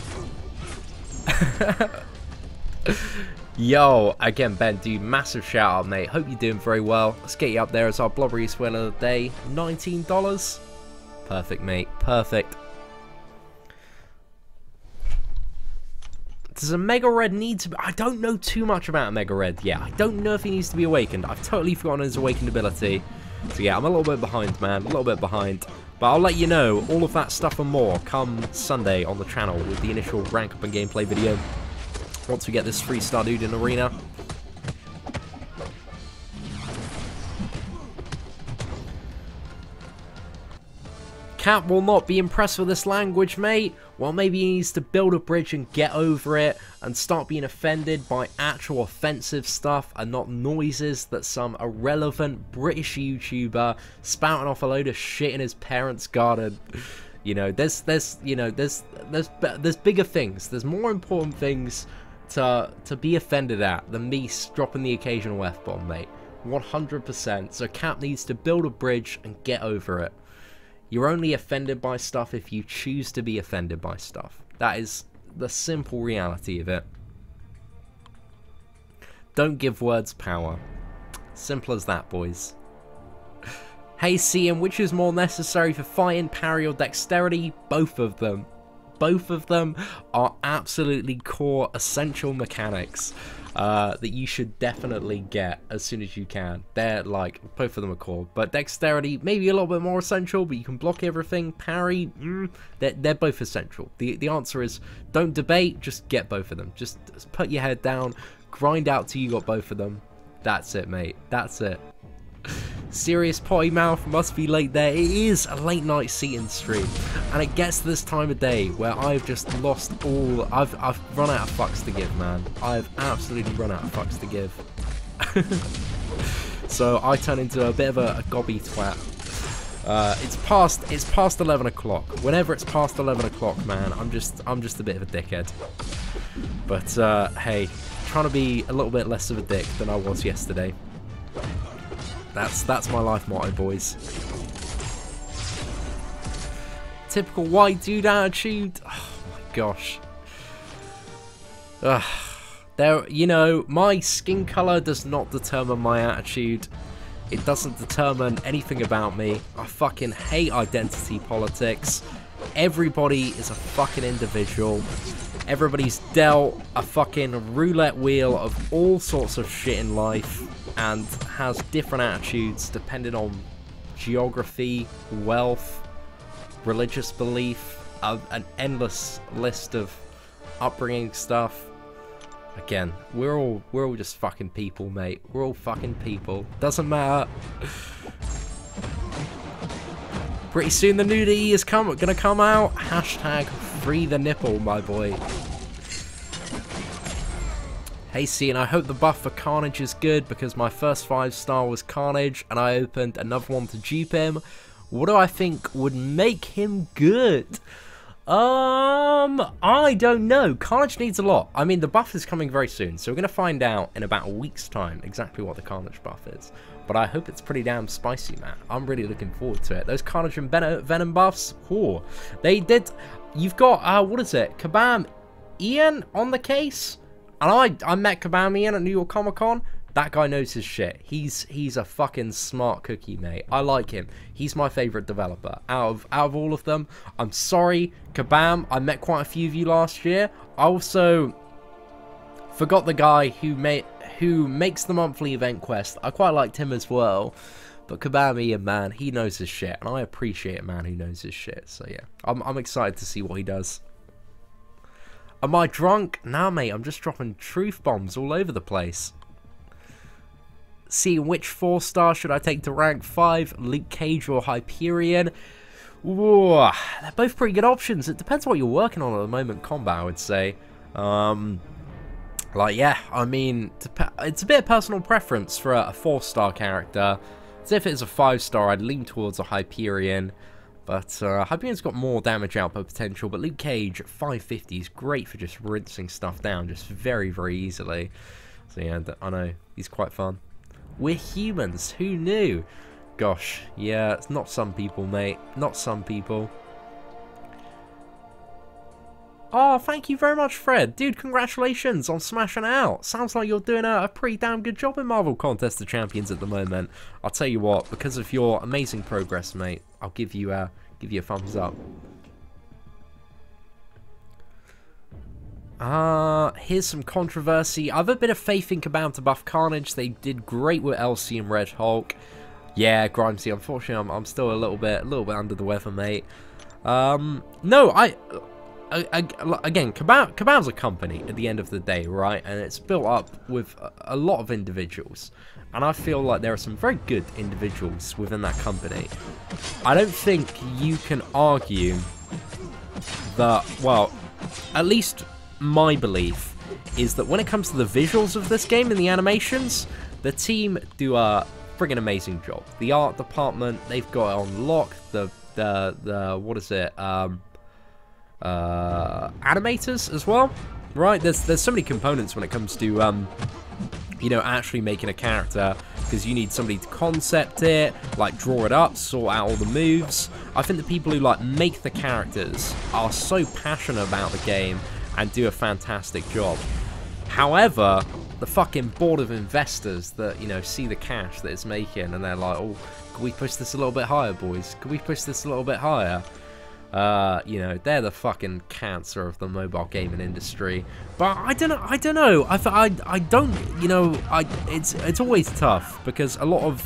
Yo, again, Ben, dude, massive shout out, mate. Hope you're doing very well. Let's get you up there as our blobbery win of the day. $19. Perfect, mate. Perfect. Does a Mega Red need to be... I don't know too much about a Mega Red yet. I don't know if he needs to be awakened. I've totally forgotten his awakened ability. So yeah, I'm a little bit behind, man. A little bit behind. But I'll let you know all of that stuff and more come Sunday on the channel with the initial rank up and gameplay video. Once we get this 3-star dude in arena. Cap will not be impressed with this language, mate. Well, maybe he needs to build a bridge and get over it and start being offended by actual offensive stuff and not noises that some irrelevant British YouTuber spouting off a load of shit in his parents' garden. You know, there's bigger things. There's more important things to be offended at than me dropping the occasional F-bomb, mate. 100%. So Cap needs to build a bridge and get over it. You're only offended by stuff if you choose to be offended by stuff. That is the simple reality of it. Don't give words power. Simple as that, boys. Hey, Seatin, which is more necessary for fighting, parry, or dexterity? Both of them. both of them are absolutely core, essential mechanics that you should definitely get as soon as you can. They're like, both of them are core, but dexterity maybe a little bit more essential, but you can block everything. Parry, they're both essential. The answer is don't debate, just get both of them. Just put your head down, grind out till you got both of them. That's it, mate. That's it. Serious potty mouth, must be late there. It is a late night Seatin stream, and it gets to this time of day where I've just lost all. I've run out of fucks to give, man. I've absolutely run out of fucks to give. So I turn into a bit of a gobby twat. It's past 11 o'clock. Whenever it's past 11 o'clock, man, I'm just a bit of a dickhead. But hey, trying to be a little bit less of a dick than I was yesterday. That's my life motto, boys. Typical white dude attitude. Oh my gosh. There, you know, my skin color does not determine my attitude. It doesn't determine anything about me. I fucking hate identity politics. Everybody is a fucking individual. Everybody's dealt a fucking roulette wheel of all sorts of shit in life and has different attitudes depending on geography, wealth, religious belief, an endless list of upbringing stuff. Again, we're all just fucking people, mate. We're all fucking people. Doesn't matter. Pretty soon the nudity is gonna come out. Hashtag free the nipple, my boy. Hey Seatin, I hope the buff for Carnage is good because my first 5-star was Carnage and I opened another one to dupe him. What do I think would make him good? I don't know. Carnage needs a lot. I mean, the buff is coming very soon, so we're going to find out in about a week's time exactly what the Carnage buff is. But I hope it's pretty damn spicy, man. I'm really looking forward to it. Those Carnage and Venom buffs, cool. They did... You've got, what is it? Kabam Ian on the case? And I met Kabam Ian at New York Comic Con. That guy knows his shit. He's a fucking smart cookie, mate. I like him. He's my favorite developer out of all of them. I'm sorry, Kabam. I met quite a few of you last year. I also forgot the guy who makes the monthly event quest. I quite liked him as well. But Kabam Ian, man, he knows his shit, and I appreciate a man who knows his shit. So yeah, I'm excited to see what he does. Am I drunk? Nah, mate. I'm just dropping truth bombs all over the place. See which 4-star should I take to rank 5, Luke Cage or Hyperion? Whoa, they're both pretty good options. It depends what you're working on at the moment, combat, I would say. Like, yeah, I mean, it's a bit of personal preference for a 4-star character. As if it's a 5-star, I'd lean towards a Hyperion. But Hyperion's got more damage output potential, but Luke Cage at 550 is great for just rinsing stuff down just very, very easily. So yeah, I know, he's quite fun. We're humans, who knew? Gosh, yeah, it's not some people, mate. Not some people. Oh, thank you very much, Fred. Dude, congratulations on smashing it out. Sounds like you're doing a pretty damn good job in Marvel Contest of Champions at the moment. I'll tell you what, because of your amazing progress, mate, I'll give you a thumbs up. Here's some controversy. I have a bit of faith in Kabam to buff Carnage. They did great with LC and Red Hulk. Yeah, Grimesy, unfortunately, I'm still a little bit under the weather, mate. No, again, Kabam's a company at the end of the day, right? And it's built up with a lot of individuals. And I feel like there are some very good individuals within that company. I don't think you can argue that, well, at least my belief is that when it comes to the visuals of this game and the animations, the team do a friggin' amazing job. The art department, they've got it on lock. The what is it? Animators as well, right? There's so many components when it comes to you know, actually making a character, because you need somebody to concept it, like draw it up, sort out all the moves. I think the people who like make the characters are so passionate about the game and do a fantastic job. However, the fucking board of investors that, you know, see the cash that it's making and they're like, oh, can we push this a little bit higher, boys? Can we push this a little bit higher? You know, they're the fucking cancer of the mobile gaming industry. But I don't know. I don't, you know, it's always tough because a lot of,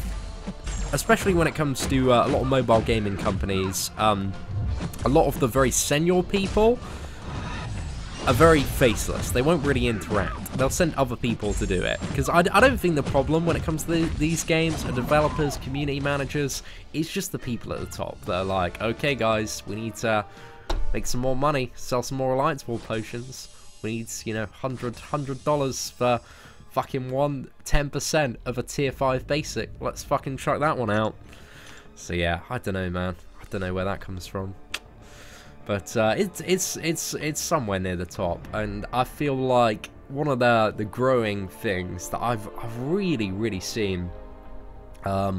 especially when it comes to a lot of mobile gaming companies, a lot of the very senior people are very faceless. They won't really interact. They'll send other people to do it. Because I don't think the problem when it comes to these games are developers, community managers. It's just the people at the top that are like, okay guys, we need to make some more money, sell some more Alliance Ball potions. We need, you know, $100 for fucking 10% of a tier 5 basic. Let's fucking chuck that one out. So yeah, I don't know, man. I don't know where that comes from. But it's somewhere near the top, and I feel like one of the growing things that I've really seen. I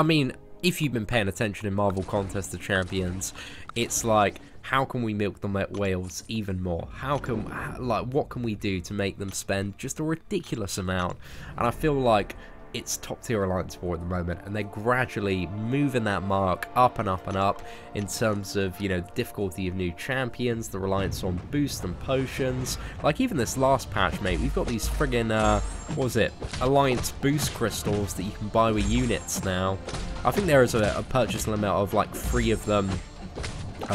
mean, if you've been paying attention in Marvel Contest of Champions, it's like, how can we milk the whales even more? What can we do to make them spend just a ridiculous amount? And I feel like it's top tier Alliance 4 at the moment, and they're gradually moving that mark up and up and up in terms of, you know, the difficulty of new champions, the reliance on boost and potions. Like even this last patch, mate, we've got these friggin' what was it, Alliance boost crystals that you can buy with units now. I think there is a purchase limit of like 3 of them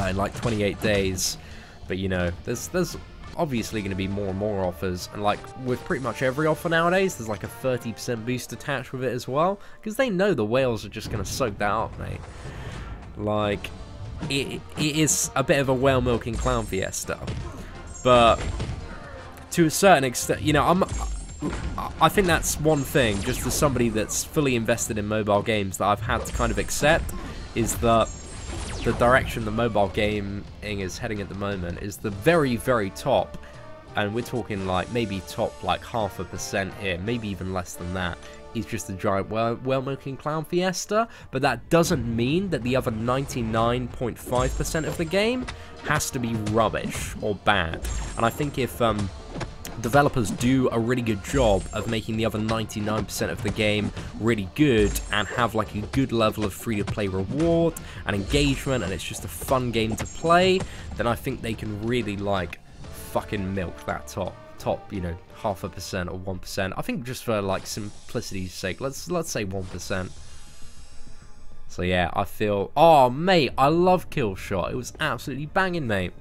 in like 28 days, but you know, there's obviously going to be more and more offers, and like with pretty much every offer nowadays, there's like a 30% boost attached with it as well, because they know the whales are just going to soak that up, mate. Like, it is a bit of a whale milking clown fiesta, but to a certain extent, you know, I think that's one thing, just as somebody that's fully invested in mobile games, that I've had to kind of accept, is that the direction the mobile gaming is heading at the moment is the very top, and we're talking like maybe top like 0.5% here, maybe even less than that, is just a giant whale milking clown fiesta. But that doesn't mean that the other 99.5% of the game has to be rubbish or bad. And I think if developers do a really good job of making the other 99% of the game really good and have like a good level of free-to-play reward and engagement, and it's just a fun game to play, then I think they can really like fucking milk that top, you know, 0.5% or 1%. I think just for like simplicity's sake, let's say 1%. So yeah, I feel, oh mate, I love Killshot. It was absolutely banging, mate.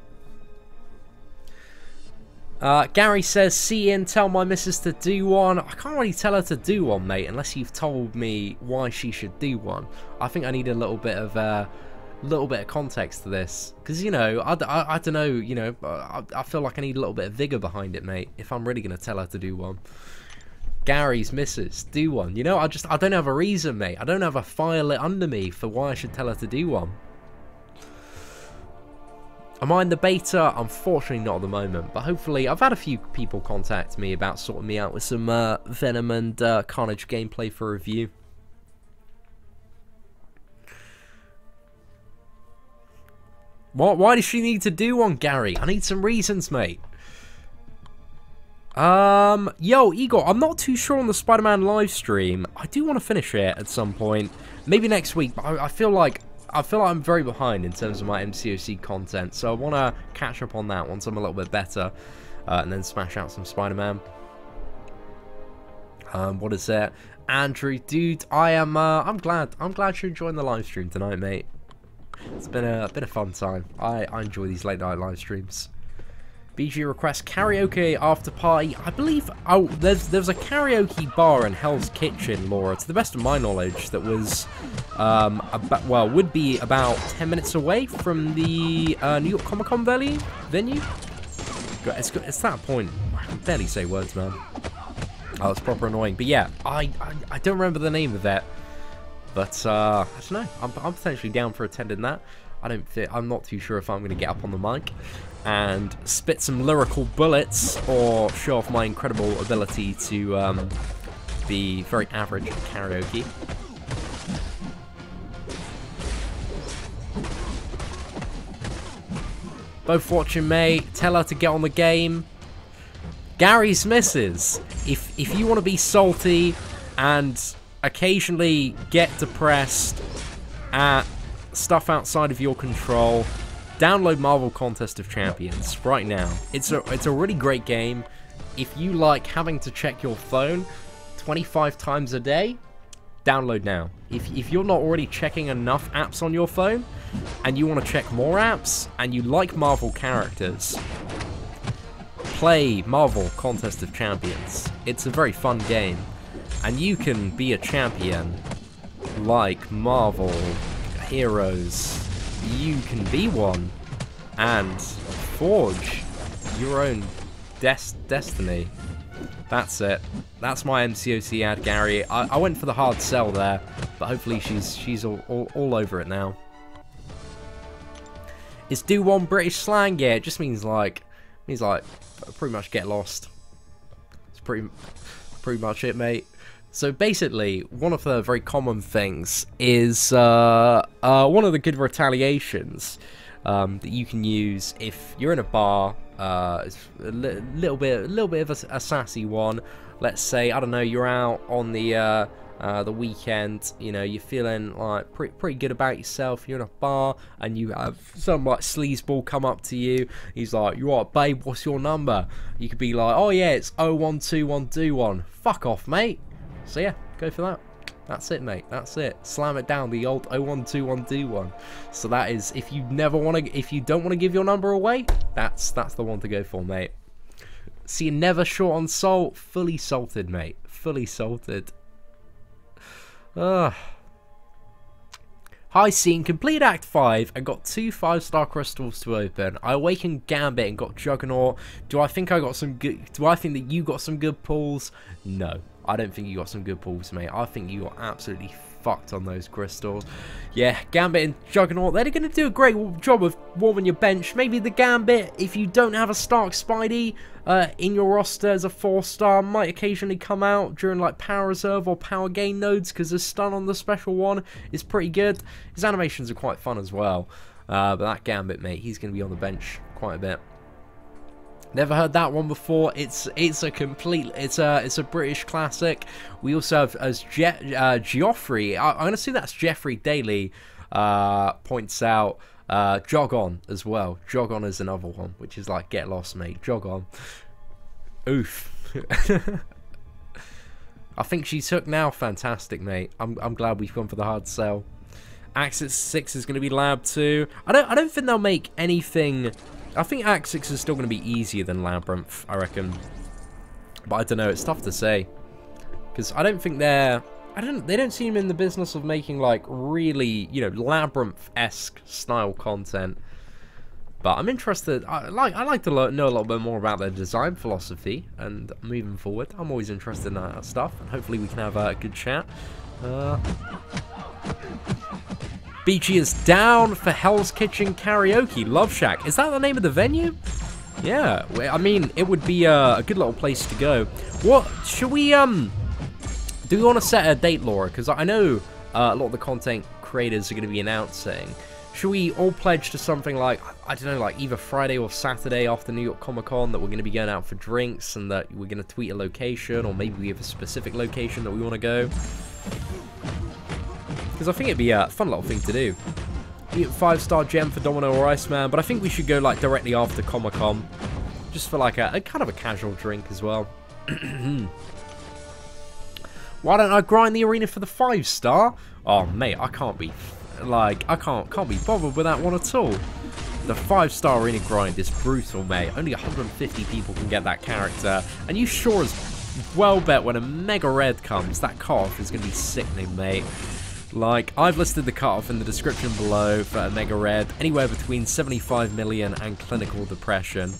Gary says, Seatin, tell my missus to do one. I can't really tell her to do one, mate, unless you've told me why she should do one. I think I need a little bit of context to this, because, you know, I don't know, you know, I feel like I need a little bit of vigor behind it, mate, if I'm really going to tell her to do one. Gary's missus, do one. You know, I don't have a reason, mate. I don't have a fire lit under me for why I should tell her to do one. Am I in the beta? Unfortunately not at the moment, but hopefully I've had a few people contact me about sorting me out with some Venom and Carnage gameplay for review. Why does she need to do one, Gary? I need some reasons, mate. Yo, Igor, I'm not too sure on the Spider-Man live stream. I do want to finish it at some point, maybe next week, but I feel like I'm very behind in terms of my MCOC content, so I want to catch up on that once I'm a little bit better, and then smash out some Spider-Man. What is it? Andrew, dude, I'm glad you're enjoying the live stream tonight, mate. It's been a fun time. I enjoy these late night live streams. BG request karaoke after party. I believe, oh, there's a karaoke bar in Hell's Kitchen, Laura, to the best of my knowledge, that was would be about 10 minutes away from the New York Comic Con venue. It's that point. I can barely say words, man. Oh, it's proper annoying. But yeah, I don't remember the name of that. But I don't know. I'm potentially down for attending that. I'm not too sure if I'm going to get up on the mic and spit some lyrical bullets or show off my incredible ability to be very average at karaoke. Both watching, mate. Tell her to get on the game. Gary's missus. If you want to be salty and occasionally get depressed at stuff outside of your control, Download Marvel Contest of Champions right now. It's a really great game. If you like having to check your phone 25 times a day, download now. If you're not already checking enough apps on your phone, and you want to check more apps, and you like Marvel characters, play Marvel Contest of Champions. It's a very fun game, and you can be a champion like Marvel heroes. You can be one and forge your own destiny. That's it. That's my MCOC ad, Gary. I went for the hard sell there, but hopefully she's all over it now. Is do one British slang? Yeah, it just means like pretty much get lost. It's pretty much it, mate. So basically, one of the very common things is one of the good retaliations that you can use if you're in a bar. It's a little bit of a sassy one. Let's say, I don't know, you're out on the weekend, you know, you're feeling like pretty good about yourself, you're in a bar, and you have some like sleazeball come up to you. He's like, "You alright, babe, what's your number?" You could be like, "Oh yeah, it's 0121 do one." Fuck off, mate. So yeah, go for that. That's it, mate. That's it. Slam it down, the old 0121 do one. So that is, if you don't want to give your number away, that's the one to go for, mate. So you're never short on salt. Fully salted, mate. Fully salted. Hi, Seatin. Complete Act 5 and got 2 5-star crystals to open. I awakened Gambit and got Juggernaut. Do I think that you got some good pulls? No. I don't think you got some good pulls, mate. I think you got absolutely fucked on those crystals. Yeah, Gambit and Juggernaut, they're going to do a great job of warming your bench. Maybe the Gambit, if you don't have a Stark Spidey in your roster as a 4-star, might occasionally come out during like Power Reserve or Power Gain nodes, because the stun on the special one is pretty good. His animations are quite fun as well. But that Gambit, mate, he's going to be on the bench quite a bit. Never heard that one before. It's a British classic. We also have as Geoffrey. I'm gonna assume that's Jeffrey Daly. Points out Jog On as well. Jog On is another one, which is like get lost, mate. Jog On. Oof. I think she's hooked now. Fantastic, mate. I'm glad we've gone for the hard sell. Axis 6 is gonna be Lab 2. I don't think they'll make anything. I think Act 6 is still going to be easier than Labyrinth, I reckon. But I don't know, it's tough to say. Because I don't think they don't seem in the business of making, like, really, you know, Labyrinth-esque style content. But I'm interested, I like to know a little bit more about their design philosophy. And moving forward, I'm always interested in that stuff. And hopefully we can have a good chat. BG is down for Hell's Kitchen Karaoke Love Shack. Is that the name of the venue? Yeah, I mean, it would be a good little place to go. What should we do we want to set a date, Laura? Because I know a lot of the content creators are going to be announcing. Should we all pledge to something like, I don't know, like either Friday or Saturday after New York Comic Con, that we're going to be going out for drinks and that we're going to tweet a location, or maybe we have a specific location that we want to go? Because I think it'd be a fun little thing to do. You get 5-star gem for Domino or Iceman, but I think we should go like directly after Comic Con, just for like a kind of a casual drink as well. Why don't I grind the arena for the 5-star? Oh mate, I can't be bothered with that one at all. The 5-star arena grind is brutal, mate. Only 150 people can get that character, and you sure as well bet when a Mega Red comes, that cutoff is going to be sickening, mate. Like, I've listed the cutoff in the description below for a Mega Red, anywhere between 75 million and clinical depression.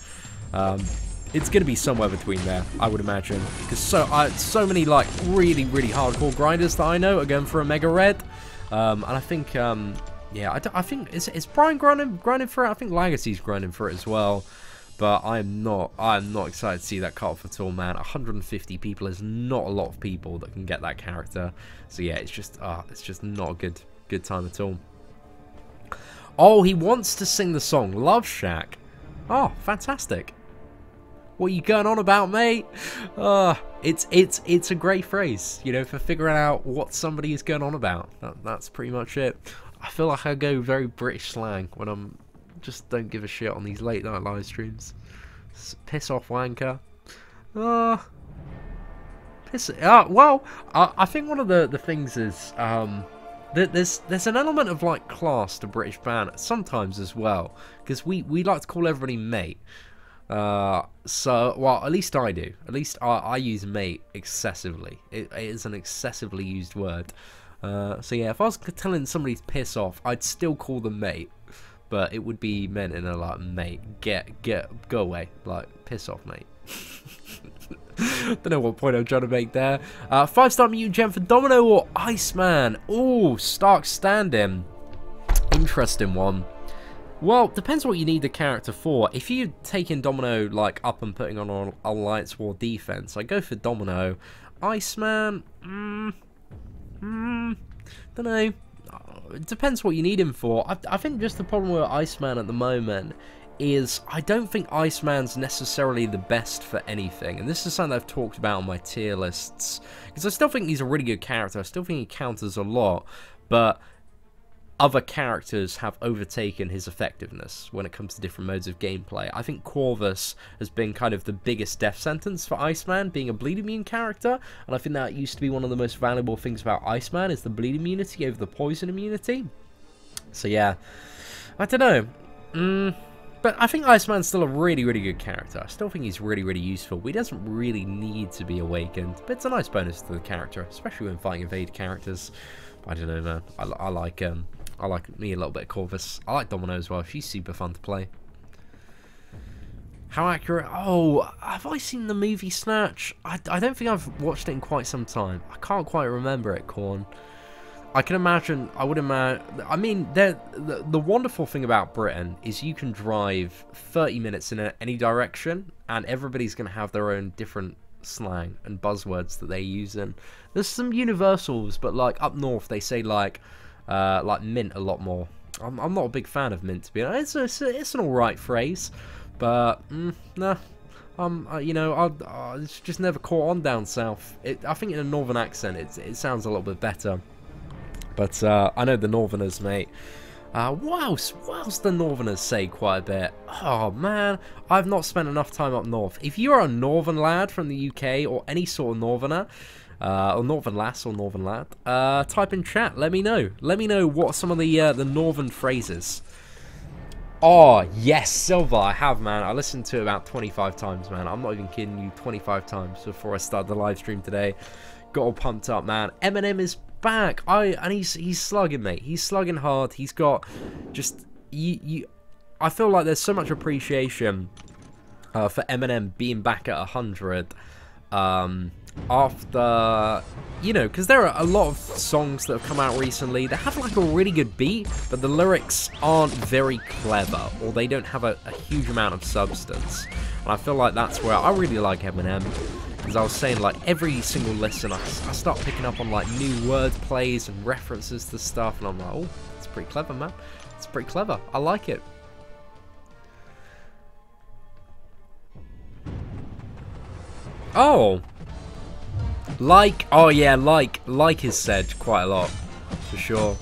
It's going to be somewhere between there, I would imagine. Because so many, like, really, really hardcore grinders that I know are going for a Mega Red. And I think, yeah, I think, is Brian grinding for it? I think Legacy's grinding for it as well. But I'm not excited to see that cutoff at all, man. 150 people is not a lot of people that can get that character. So yeah, it's just not a good time at all. Oh, he wants to sing the song Love Shack. Oh, fantastic. What are you going on about, mate? It's a great phrase, you know, for figuring out what somebody is going on about. That's pretty much it. I feel like I go very British slang when I'm just don't give a shit on these late night live streams. Piss off, wanker. Well, I think one of the things is there's an element of like class to British banter sometimes as well, because we like to call everybody mate. So, well, at least I do. At least I use mate excessively. It is an excessively used word. So yeah, if I was telling somebody to piss off, I'd still call them mate, but it would be meant in a like, mate, go away, like piss off, mate. Don't know what point I'm trying to make there. 5-star mutant gem for Domino or Iceman. Oh, Stark stand-in. Interesting one. Well, depends what you need the character for. If you're taking Domino like up and putting on a Alliance War defense, I go for Domino. Iceman, don't know. It depends what you need him for. I think just the problem with Iceman at the moment is I don't think Iceman's necessarily the best for anything, and this is something I've talked about on my tier lists, because I still think he's a really good character. I still think he counters a lot, but other characters have overtaken his effectiveness when it comes to different modes of gameplay. I think Corvus has been kind of the biggest death sentence for Iceman, being a bleed immune character, and I think that used to be one of the most valuable things about Iceman, is the bleed immunity over the poison immunity. So yeah, I don't know. But I think Iceman's still a really, really good character. I still think he's really, really useful. He doesn't really need to be awakened, but it's a nice bonus to the character, especially when fighting evade characters. I don't know, man. I like me a little bit of Corvus. I like Domino as well. She's super fun to play. How accurate? Oh, have I seen the movie Snatch? I don't think I've watched it in quite some time. I can't quite remember it, Corn. I can imagine, I would imagine, I mean, the wonderful thing about Britain is you can drive 30 minutes in any direction, and everybody's going to have their own different slang and buzzwords that they use in. There's some universals, but like up north they say like mint a lot more. I'm not a big fan of mint, to be honest. It's an alright phrase, but nah. You know, it's just never caught on down south. I think in a northern accent it sounds a little bit better. But I know the Northerners, mate. What else? What else do Northerners say quite a bit? Oh, man. I've not spent enough time up north. If you're a Northern lad from the UK, or any sort of Northerner, or Northern lass or Northern lad, type in chat. Let me know. Let me know what some of the Northern phrases. Oh, yes, Silver. I have, man. I listened to it about 25 times, man. I'm not even kidding you. 25 times before I started the live stream today. Got all pumped up, man. Eminem is back. And he's slugging, mate. He's slugging hard. He's got just I feel like there's so much appreciation for Eminem being back at 100 after, you know, because there are a lot of songs that have come out recently that have like a really good beat, but the lyrics aren't very clever, or they don't have a huge amount of substance. And I feel like that's where I really like Eminem. As I was saying, like, every single listen, I start picking up on, like, new word plays and references to stuff, and I'm like, oh, it's pretty clever, man. It's pretty clever. I like it. Oh. Oh, yeah, like is said quite a lot, for sure.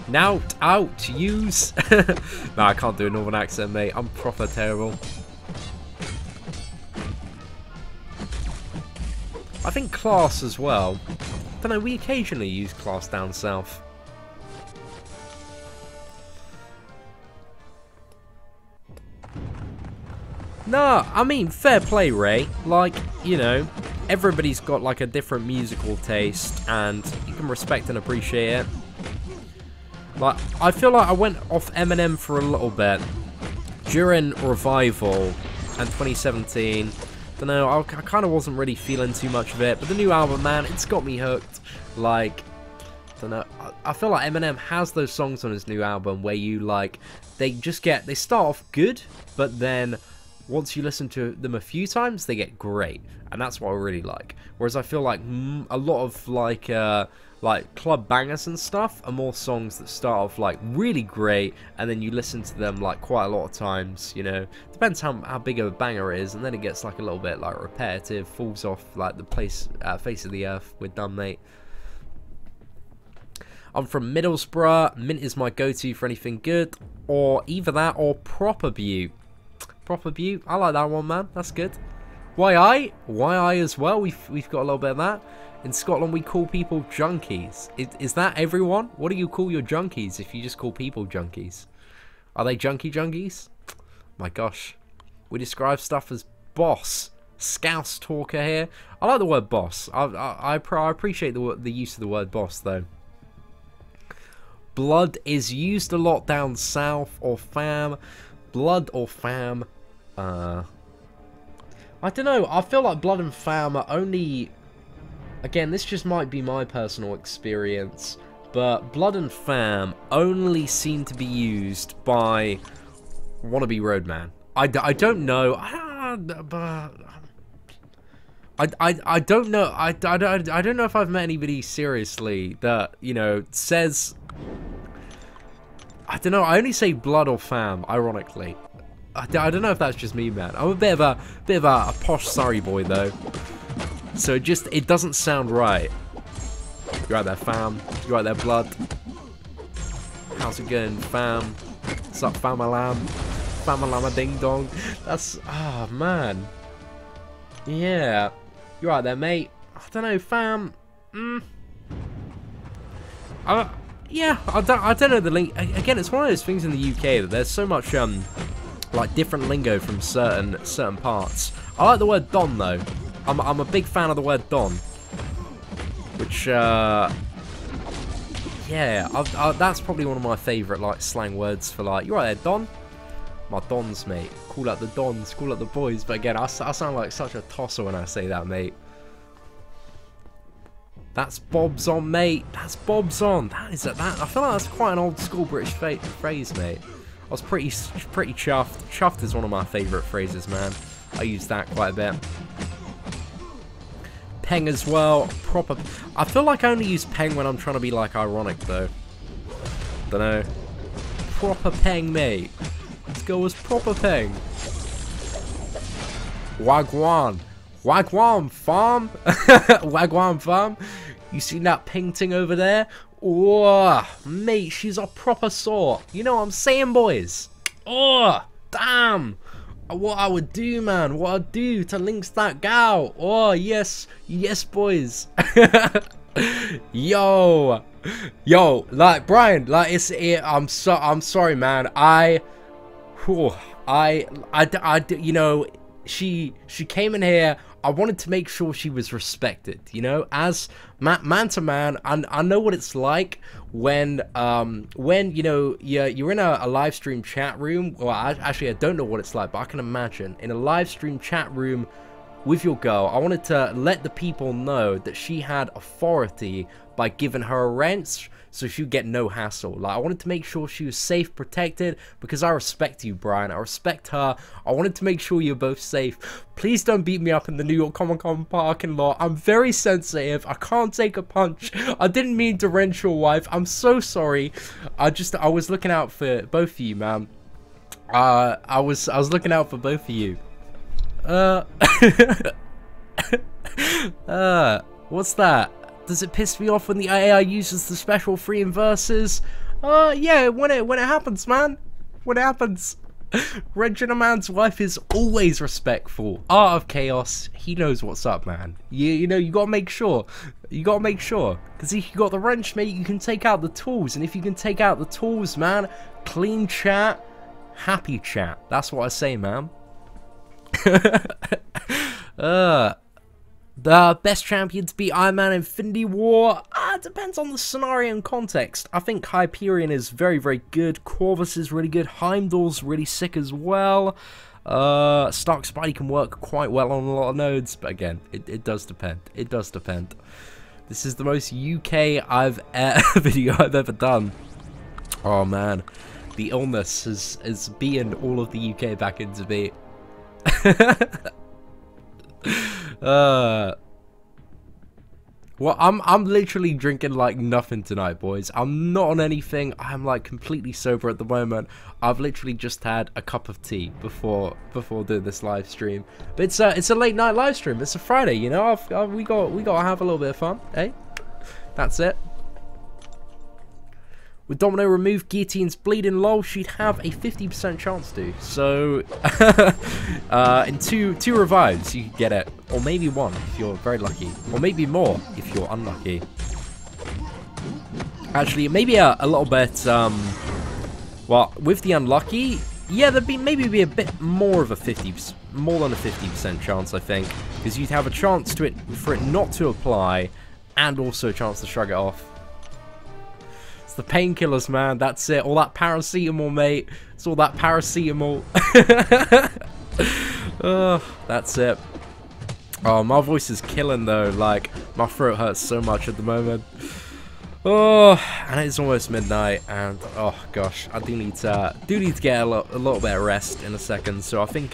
Now, out, use. No, I can't do a northern accent, mate. I'm proper terrible. I think class as well. Don't know, we occasionally use class down south. Nah, I mean, fair play, Ray. Like, you know, everybody's got like a different musical taste, and you can respect and appreciate it. Like, I feel like I went off Eminem for a little bit during Revival and 2017. Don't know, I kind of wasn't really feeling too much of it, but the new album, man, it's got me hooked. Like, don't know, I feel like Eminem has those songs on his new album where you like, they start off good, but then once you listen to them a few times, they get great, and that's what I really like. Whereas I feel like a lot of like club bangers and stuff are more songs that start off like really great, and then you listen to them like quite a lot of times, you know, depends how big of a banger it is, and then it gets like a little bit like repetitive, falls off like the face of the earth. We're done, mate. I'm from Middlesbrough. Mint is my go-to for anything good. Or either that or Proper Butte. Proper Butte. I like that one, man. That's good. YI? YI as well. We've got a little bit of that. In Scotland, we call people junkies. Is that everyone? What do you call your junkies if you just call people junkies? Are they junkies? My gosh. We describe stuff as boss. Scouse talker here. I like the word boss. I appreciate the use of the word boss, though. Blood is used a lot down south, or fam. Blood or fam. I don't know. I feel like blood and fam are only... Again, this just might be my personal experience, but blood and fam only seem to be used by wannabe roadman. I don't know. I don't know. I don't know if I've met anybody seriously that, you know, says... I don't know. I only say blood or fam, ironically. I don't know if that's just me, man. I'm a bit of a posh Surrey boy, though. So it doesn't sound right. You're right there, fam. You're right there, blood. How's it going, fam? What's up, fam-a-lam? Fam-a-lam-a ding-dong. That's... Ah, oh, man. Yeah. You're right there, mate. I don't know, fam. Yeah, I don't know the link. Again, it's one of those things in the UK that there's so much, like, different lingo from certain parts. I like the word don, though. I'm a big fan of the word don. Which, yeah, that's probably one of my favourite, like, slang words for, like, you right there, don? My dons, mate. Call out the dons, call out the boys. But again, I sound like such a tosser when I say that, mate. That's Bob's on, mate. That's Bob's on. That is that. I feel like that's quite an old school British phrase, mate. I was pretty chuffed. Chuffed is one of my favourite phrases, man. I use that quite a bit. Peng as well. Proper. I feel like I only use peng when I'm trying to be like ironic, though. Don't know. Proper peng, mate. Let's go as proper peng. Wagwan. Wagwan farm. Wagwan farm. You seen that painting over there? Oh, mate, she's a proper sort. You know what I'm saying, boys? Oh, damn. What I would do, man. What I'd do to links that gal. Oh, yes. Yes, boys. Yo, like, Brian, like, I'm sorry, man. You know, she came in here. I wanted to make sure she was respected, you know, as man to man. I know what it's like when you know, you're in a live stream chat room. Well, actually, I don't know what it's like, but I can imagine in a live stream chat room with your girl. I wanted to let the people know that she had authority by giving her a wrench, so she'd get no hassle. Like, I wanted to make sure she was safe, protected, because I respect you, Brian. I respect her. I wanted to make sure you're both safe. Please don't beat me up in the New York Comic Con parking lot. I'm very sensitive. I can't take a punch. I didn't mean to wrench your wife. I'm so sorry. I was looking out for both of you, man. I was looking out for both of you. What's that? Does it piss me off when the AI uses the special free inverses? Yeah, when it happens, man. When it happens. Wrenching a man's wife is always respectful. Art of Chaos, he knows what's up, man. You know, you gotta make sure. You gotta make sure. Because if you got the wrench, mate, you can take out the tools. And if you can take out the tools, man, clean chat, happy chat. That's what I say, man. The best champions beat Iron Man Infinity War. It depends on the scenario and context. I think Hyperion is very, very good. Corvus is really good. Heimdall's really sick as well. Stark Spidey can work quite well on a lot of nodes, but again, it does depend. It does depend. This is the most UK video I've ever done. Oh man, the illness is beaten all of the UK back into me. Well, I'm literally drinking like nothing tonight, boys. I'm not on anything. I'm like completely sober at the moment. I've literally just had a cup of tea before doing this live stream. But it's a late night live stream. It's a Friday, you know. We got to have a little bit of fun, eh? That's it. With Domino removed, Guillotine's bleeding lol, she'd have a 50% chance to. So, in two revives, you could get it. Or maybe one, if you're very lucky. Or maybe more, if you're unlucky. Actually, maybe a little bit, well, with the unlucky, yeah, there'd be maybe a bit more of a more than a 50% chance, I think. Because you'd have a chance for it not to apply, and also a chance to shrug it off. It's the painkillers, man. That's it. All that paracetamol, mate. It's all that paracetamol. That's it. Oh, my voice is killing, though. Like, my throat hurts so much at the moment. Oh, and it's almost midnight, and oh gosh, I do need to get a little bit of rest in a second. So I think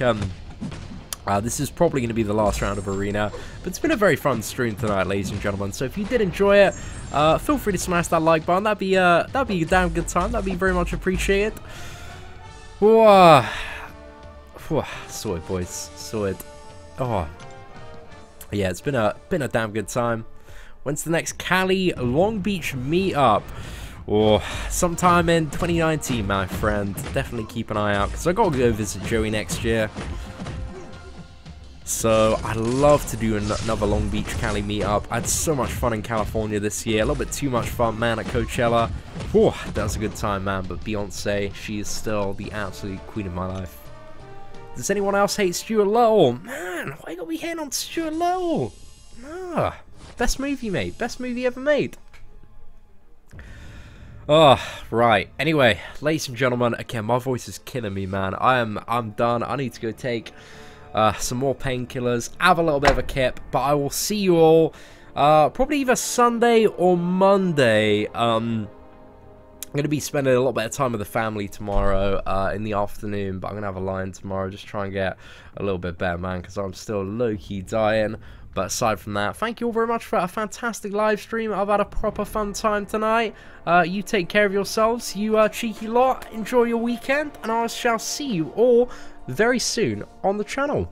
this is probably going to be the last round of Arena, but it's been a very fun stream tonight, ladies and gentlemen. So if you did enjoy it, feel free to smash that like button. That'd be a damn good time. That'd be very much appreciated. Whoa. Sorted, boys. Sorted. Oh, yeah, it's been a damn good time. When's the next Cali Long Beach meetup? Or sometime in 2019, my friend. Definitely keep an eye out, because I gotta go visit Joey next year. So I'd love to do another Long Beach Cali meetup. I had so much fun in California this year. A little bit too much fun, man, at Coachella. Whew, that was a good time, man. But Beyonce, she is still the absolute queen of my life. Does anyone else hate Stuart Little? Man, why you gotta be hating on Stuart Little? Nah. Best movie, mate. Best movie ever made. Oh, right. Anyway, ladies and gentlemen, again, my voice is killing me, man. I'm done. I need to go take some more painkillers, have a little bit of a kip, but I will see you all probably either Sunday or Monday. I'm going to be spending a little bit of time with the family tomorrow in the afternoon, but I'm going to have a line tomorrow, just try and get a little bit better, man, because I'm still low-key dying. But aside from that, thank you all very much for a fantastic live stream. I've had a proper fun time tonight. You take care of yourselves, you cheeky lot. Enjoy your weekend, and I shall see you all very soon on the channel.